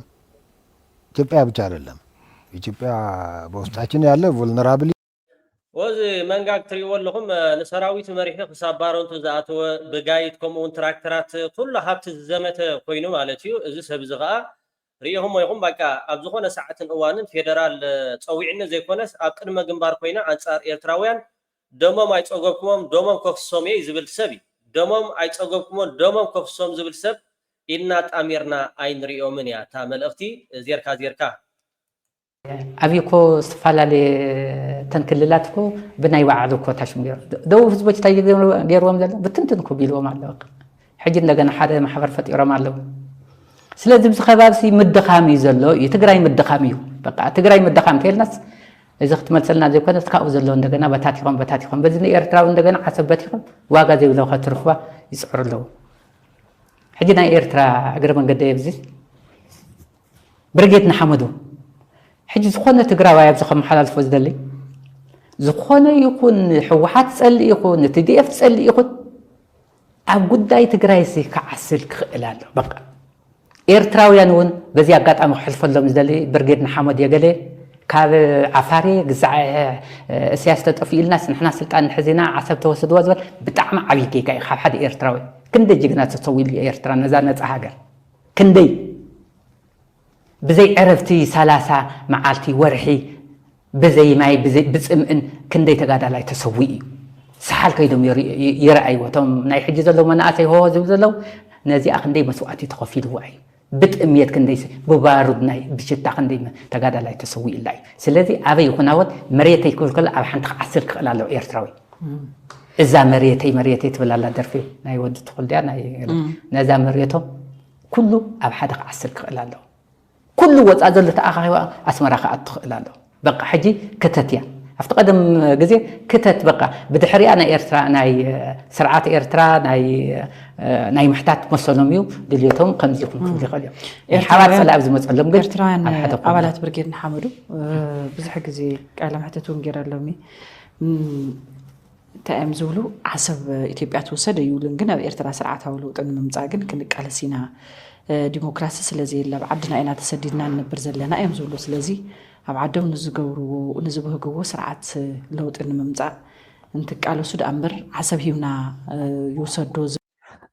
ኢትዮጵያ ብቻ አይደለም ኢትዮጵያ በውስጣችን ያለ ቮልነራብል ወዚ መንጋግ ትሪእዎ ኣለኹም ንሰራዊት መሪሒ ክሳብ ባሮንቱ ዝኣተወ ብጋይት ከምኡውን ትራክተራት ኩሉ ሃብቲ ዝዘመተ ኮይኑ ማለት እዩ እዚ ሰብ እዚ ከዓ ሪኢኹም ይኹም በቃ ኣብ ዝኾነ ሰዓትን እዋንን ፌደራል ፀዊዕነት ዘይኮነስ ኣብ ቅድመ ግንባር ኮይና አንጻር ኤርትራውያን ደሞም ኣይፀገብኩሞም ደሞም ከፍሶም እየ ዝብል ሰብ እዩ ደሞም ኣይፀገብኩሞም ደሞም ከፍሶም ዝብል ሰብ ኢልና ጣሚርና ኣይንሪኦምን እያ እታ መልእኽቲ ዜርካ ኣብኮ ዝተፈላለዩ ተንክልላት ኮ ብናይ ባዕሉ ኮታሽም ገይሩ ደቡብ ህዝቦች እንታይ ገይሮም ዘሎ ብትንትን ኮ ቢልዎም ኣለዉ ሕጂ እንደገና ሓደ ማሕበር ፈጢሮም ኣለዉ ስለዚ ብዚ ከባብሲ ምድኻም እዩ ዘሎ ትግራይ ምድኻም እዩ በቃ ትግራይ ምድኻም ተልናስ እዚ ክትመልሰልና ዘይኮነ ካብኡ ዘሎ እንደገና በታቲኾም በዚ ኤርትራዊ እንደገና ዓሰበቲኾም ዋጋ ዘይብለው ከትርኽባ ይፅዕሩ ኣለዉ ሕጂ ናይ ኤርትራ እግረ መንገዲ የብዚ ብርጌድ ንሓመዱ ሕጂ ዝኾነ ትግራዋይ ኣብዚ ከመሓላልፎ ዝደሊ ዝኾነ ይኹን ሕወሓት ፀሊ ይኹን TDF ፀሊ ይኹን ኣብ ጉዳይ ትግራይ ሲ ክዓስል ክኽእል ኣሎ በቃ ኤርትራውያን እውን በዚ ኣጋጣሚ ክሕልፈሎም ዝደሊ ብርጌድ ንሓመድ የገለ ካብ ዓፋሬ ግዛዕ እስያስ ተጠፊኡ ኢልናስ ንሕና ስልጣን ሕዚና ዓሰብ ተወስድዎ ዝበል ብጣዕሚ ዓብዪ ጌጋ እዩ ካብ ሓደ ኤርትራዊ ክንደይ ጅግና ተሰዊሉ እዩ ኤርትራ ነዛ ነፃ ሃገር ክንደይ ብዘይ ዕረፍቲ 30 መዓልቲ ወርሒ ብዘይ ማይ ብፅምእን ክንደይ ተጋዳላይ ተሰዊ እዩ ሰሓል ከይዶም ይረኣይዎ እቶም ናይ ሕጂ ዘለዉ መናእሰይ ሆ ዝብል ዘለዉ ነዚኣ ክንደይ መስዋዕቲ ተኸፊልዋ እዩ ብጥምየት ክንደይ ብባሩድ ናይ ብሽታ ክንደይ ተጋዳላይ ተሰዊ ኢላ እዩ ስለዚ ኣበይ ይኹናወት መሬተይ ክብል ከሎ ኣብ ሓንቲ ክዓስል ክኽእል ኣለዉ ኤርትራዊ እዛ መሬተይ ትብል ኣላ ደርፊ ናይ ወዲ ትኹልድያ ነዛ መሬቶም ኩሉ ኣብ ሓደ ክዓስል ክኽእል ኣለዉ ኩሉ ወፃእ ዘሎ ተኣኻኺባ ኣስመራ ከኣቱ ትኽእል ኣለዉ በቃ ሕጂ ክተት እያ ኣብቲ ቀደም ግዜ ክተት በቃ ብድሕሪኣ ናይ ኤርትራ ናይ ስርዓት ኤርትራ ናይ ምሕታት መሰሎም እዩ ድልየቶም ከምዚ ይኹን ክብል ይኽእል እዮም ሓባር ፀላ ኣብ ዝመፀሎም ግን ኤርትራውያን ኣባላት ብርጌድ ንሓመዱ ብዙሕ ግዜ ቃለ መሕተት እውን ገይረሎሚ እንታይ እዮም ዝብሉ ዓሰብ ኢትዮጵያ ትውሰድ ይብሉን ግን ኣብ ኤርትራ ስርዓታዊ ለውጢ ንምምፃእ ግን ክንቃለስ ኢና ዲሞክራሲ ስለዘየላ ኣብ ዓድና ኢና ተሰዲድና ንነብር ዘለና እዮም ዝብሉ ስለዚ ኣብ ዓዶም ንዝብህግዎ ስርዓት ለውጢ ንምምፃእ እንትቃለሱ ዳ እምበር ዓሰብ ሂብና ይውሰዶ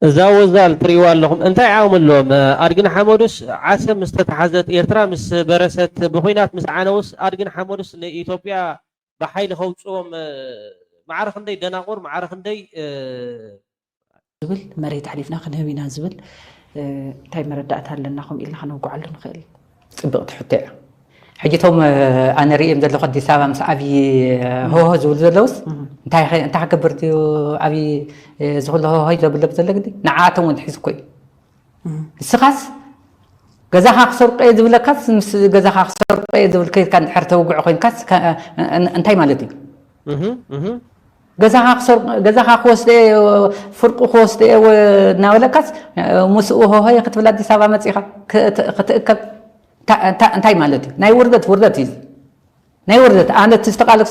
እዛ ወዛል ትሪእዋ ኣለኹም እንታይ ዓቕምሎም ኣድግን ሓመዱስ ዓሰብ ምስ ተተሓዘት ኤርትራ ምስ በረሰት ብኩናት ምስ ዓነውስ ኣድግን ሓመዱስ ንኢትዮጵያ ብሓይሊ ከውፅዎም ማዕረ ክንደይ ደናቑር ማዕረ ክንደይ ዝብል መሬት ሓሊፍና ክንህብ ኢና ዝብል እንታይ መረዳእታ ኣለና ከምኡ ኢልና ክነውግዓሉ ንኽእል ፅብቕቲ ሕቶ እያ ሕጂቶም ኣነ ሪእዮም ዘለኹ ኣዲስ ኣበባ ምስ ዓብዪ ህወ ዝብሉ ዘለውስ እንታይ ክገብር ድዩ ዓብዪ ዝኽእሎ ህወ ዘብለብ ዘሎ ግዲ ንዓኣቶም እውን ትሒዙ እኮ እዩ ንስኻስ ገዛኻ ክሰርቆ እየ ዝብለካስ ምስ ገዛኻ ክሰርቆ እየ ዝብል ከይድካ እንድሕር ተውግዑ ኮይንካስ እንታይ ማለት እዩ ገዛኻ ክወስደ ፍርቁ ክወስደ እናበለካስ ምስኡ ህወ ክትብል ኣዲስ ኣበባ መፂኻ ክትእከብ እንታይ ማለት እዩ ናይ ውርደት እዩ ናይ ውርደት ኣነ ዝተቃለስ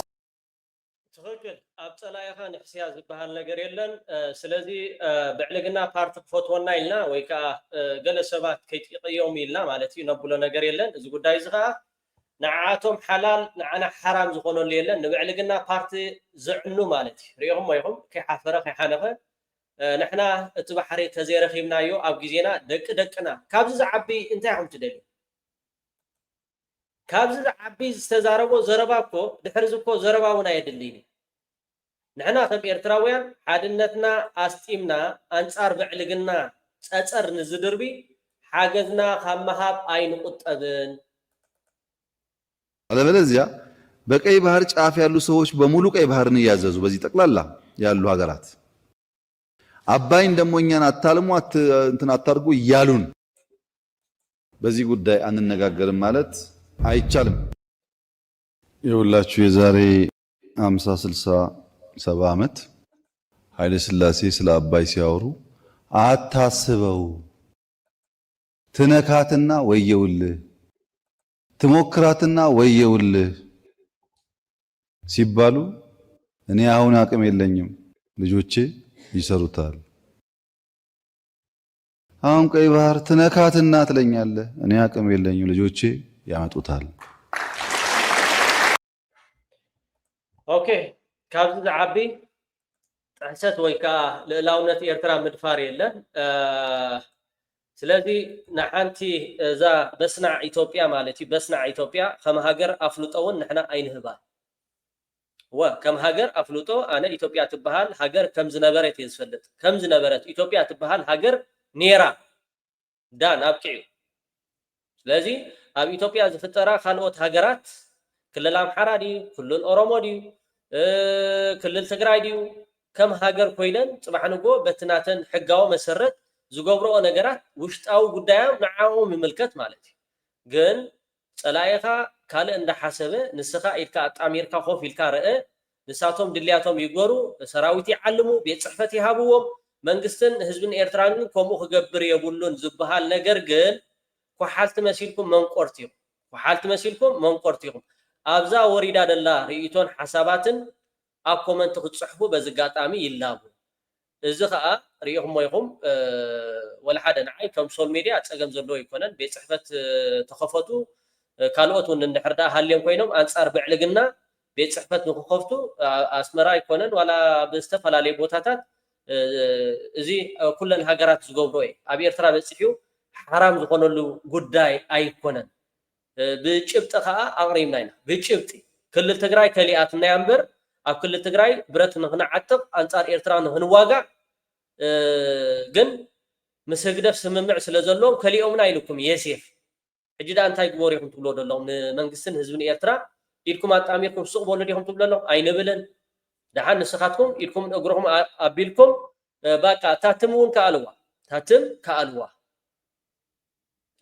ትኽክል ኣብ ፀላኢኻ ንሕስያ ዝበሃል ነገር የለን ስለዚ ብዕልግና ፓርቲ ክፈትወና ኢልና ወይ ከዓ ገለ ሰባት ከይጥቂዮም ኢልና ማለት እዩ ነብሎ ነገር የለን እዚ ጉዳይ እዚ ከዓ ንዓቶም ሓላል ንዓና ሓራም ዝኾነሉ የለን ንብዕልግና ፓርቲ ዝዕኑ ማለት እዩ ሪኢኹም ወይኹም ከይሓፈረ ከይሓነኸ ንሕና እቲ ባሕሪ ተዘይረኺብናዮ ኣብ ግዜና ደቅና ካብዚ ዝዓቢ እንታይ ኢኹም ትደልዩ ካብዚ ዝዓቢ ዝተዛረቦ ዘረባ እኮ ድሕሪ እኮ ዘረባ እውን ኣየድልይኒ ንሕና ከም ኤርትራውያን ሓድነትና ኣስጢምና ኣንጻር ብዕልግና ፀፀር ንዝድርቢ ሓገዝና ካብ መሃብ ኣይንቁጠብን አለበለዚያ በቀይ ባህር ጫፍ ያሉ ሰዎች በሙሉ ቀይ ባህርን እያዘዙ በዚህ ጠቅላላ ያሉ ሀገራት አባይን ደግሞ እኛን አታልሙ እንትን አታርጉ እያሉን በዚህ ጉዳይ አንነጋገርም ማለት አይቻልም። የሁላችሁ የዛሬ 50 60 70 ዓመት ኃይለ ሥላሴ ስለ አባይ ሲያወሩ አታስበው ትነካትና ወየውልህ ትሞክራትና ወየውልህ ሲባሉ እኔ አሁን አቅም የለኝም ልጆቼ ይሰሩታል። አሁን ቀይ ባህር ትነካትና ትለኛለህ እኔ አቅም የለኝም ልጆቼ ያመጡታል። ኦኬ ካብዚ ዝዓቢ ጥሕሰት ወይ ከዓ ልዕላውነት ኤርትራ ምድፋር የለን ስለዚ ንሓንቲ እዛ በስናዕ ኢትዮጵያ ማለት እዩ በስናዕ ኢትዮጵያ ከም ሃገር ኣፍልጦውን ንሕና ኣይንህባል ከም ሃገር ኣፍልጦ ኣነ ኢትዮጵያ ትበሃል ሃገር ከም ዝነበረት እየ ዝፈልጥ ከም ዝነበረት ኢትዮጵያ ትበሃል ሃገር ኔራ ዳን ኣብቂዑ ስለዚ ኣብ ኢትዮጵያ ዝፍጠራ ካልኦት ሃገራት ክልል ኣምሓራ ድዩ ክልል ኦሮሞ ድዩ ክልል ትግራይ ድዩ ከም ሃገር ኮይነን ፅባሕ ንጎ በትናተን ሕጋዊ መሰረት ዝገብረኦ ነገራት ውሽጣዊ ጉዳዮም ንዓኦም ይምልከት ማለት እዩ ግን ጸላኢኻ ካልእ እንዳሓሰበ ንስኻ ኢልካ ኣጣሚርካ ኮፍ ኢልካ ርአ ንሳቶም ድልያቶም ይገሩ ሰራዊት ይዓልሙ ቤት ጽሕፈት ይሃብዎም መንግስትን ህዝብን ኤርትራን ከምኡ ክገብር የብሉን ዝበሃል ነገር ግን ኩሓልቲ መሲልኩም መንቆርቲኩም ኣብዛ ወሪዳ ደላ ርእይቶን ሓሳባትን ኣብ ኮመንት ክትጽሕፉ በዝጋጣሚ ይላቡ እዚ ከዓ ርእይኹም ወይኹም ወላ ሓደ ንዓይ ከም ሶል ሚድያ ፀገም ዘለዎ ይኮነን ቤት ጽሕፈት ተኸፈቱ ካልኦት ውን እንድሕር ዳ ሃልዮም ኮይኖም አንጻር ብዕልግና ቤት ጽሕፈት ንክኸፍቱ ኣስመራ ይኮነን ዋላ ብዝተፈላለዩ ቦታታት እዚ ኩለን ሃገራት ዝገብሮ እዩ ኣብ ኤርትራ በፂሑ ሓራም ዝኾነሉ ጉዳይ ኣይኮነን ብጭብጢ ከዓ ኣቕሪብና ኢና ብጭብጢ ክልል ትግራይ ከሊኣትና እምበር ኣብ ክልል ትግራይ ብረት ንኽንዓጥቕ አንጻር ኤርትራ ንኽንዋጋዕ ግን ምስ ህግደፍ ስምምዕ ስለ ዘለዎም ከሊኦምና ኢልኩም የሴፍ ሕጂ ዳ እንታይ ግበሩ ኢኹም ትብሎ ዘለኹም ንመንግስትን ህዝብን ኤርትራ ኢልኩም ኣጣሚርኩም ስቕ በሉ ዲኹም ትብሎ ኣለኹም ኣይንብልን ድሓን ንስኻትኩም ኢልኩም እግርኹም ኣቢልኩም በቃ ታትም እውን ከኣልዋ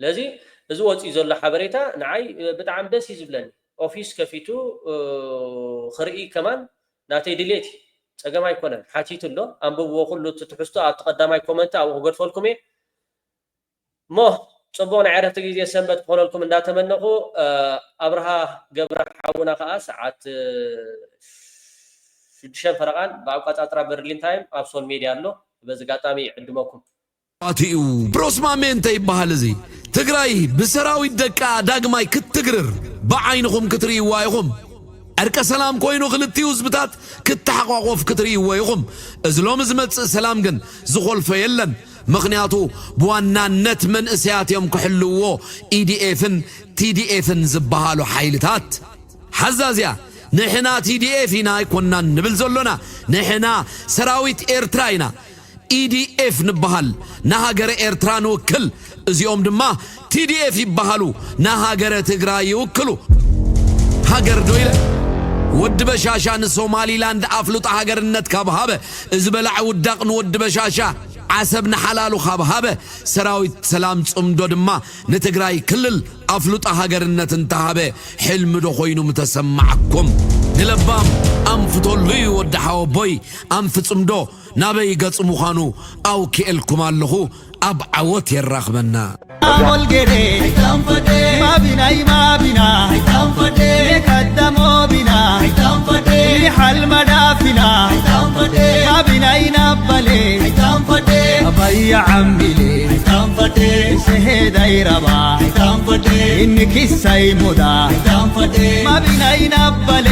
ስለዚ እዚ ወፂኡ ዘሎ ሓበሬታ ንዓይ ብጣዕሚ ደስ እዩ ዝብለኒ ኦፊስ ከፊቱ ክርኢ ከማን ናተይ ድሌት ፀገም ኣይኮነን ሓቲቱ ኣሎ ኣንብብዎ ኩሉ ትሕዝቶ ኣብ ተቐዳማይ ኮመንት ኣብኡ ክገድፈልኩም እየ ሞ ጽቡቕ ናይ ዕረፍቲ ግዜ ሰንበት ክኾነልኩም እንዳተመነኹ ኣብርሃ ገብረ ሓውና ከዓ ሰዓት 6 ፈረቓን ብኣቆጻጽራ በርሊን ታይም ኣብ ሶል ሚድያ ኣሎ በዚ ጋጣሚ ይዕድመኩም አቲኡ ብሮስማሜንተ ይበሃል እዚ ትግራይ ብሰራዊት ደቃ ዳግማይ ክትግርር ብዓይንኹም ክትርእይዋ ኢኹም ዕርቀ ሰላም ኮይኑ ክልቲኡ ህዝብታት ክትሓቋቆፍ ክትርእይዎ ኢኹም እዚ ሎሚ ዝመጽእ ሰላም ግን ዝኾልፈ የለን ምክንያቱ ብዋናነት መንእስያት እዮም ክሕልዎ ኢዲኤፍን ቲዲኤፍን ዝበሃሉ ሓይልታት ሓዛዝያ ንሕና ቲዲኤፍ ኢና ኣይኮናን ንብል ዘሎና ንሕና ሰራዊት ኤርትራ ኢና ኢዲኤፍ ንበሃል ንሃገረ ኤርትራ ንውክል እዚኦም ድማ ቲዲኤፍ ይበሃሉ ንሃገረ ትግራይ ይውክሉ ሃገር ዶይለ ወድ በሻሻ ንሶማሊላንድ ኣፍሉጣ ሃገርነት ካብሃበ እዚ በላዕ ውዳቕ ንወድ በሻሻ ዓሰብና ሓላሉ ካብሃበ ሰራዊት ሰላም ጽምዶ ድማ ንትግራይ ክልል ኣፍሉጣ ሃገርነት እንተሃበ ሕልሚ ዶ ኮይኑ ምተሰማዓኩም ንለባም ኣንፍተሉ ወዲ ሓወቦይ ኣንፍጽምዶ ናበይ ገጽ ምዃኑ ኣው ክኤልኩም ኣለኹ ኣብ ዓወት የራኽበና አሞልጌዴ ማቢና ከደሞ ቢና ሓልመዳፊና ማቢናይናበሌ አባያ ዓምቢሌ ስሄዳይረባ ኢንኪሳይ ሙዳ ማቢናይናበሌ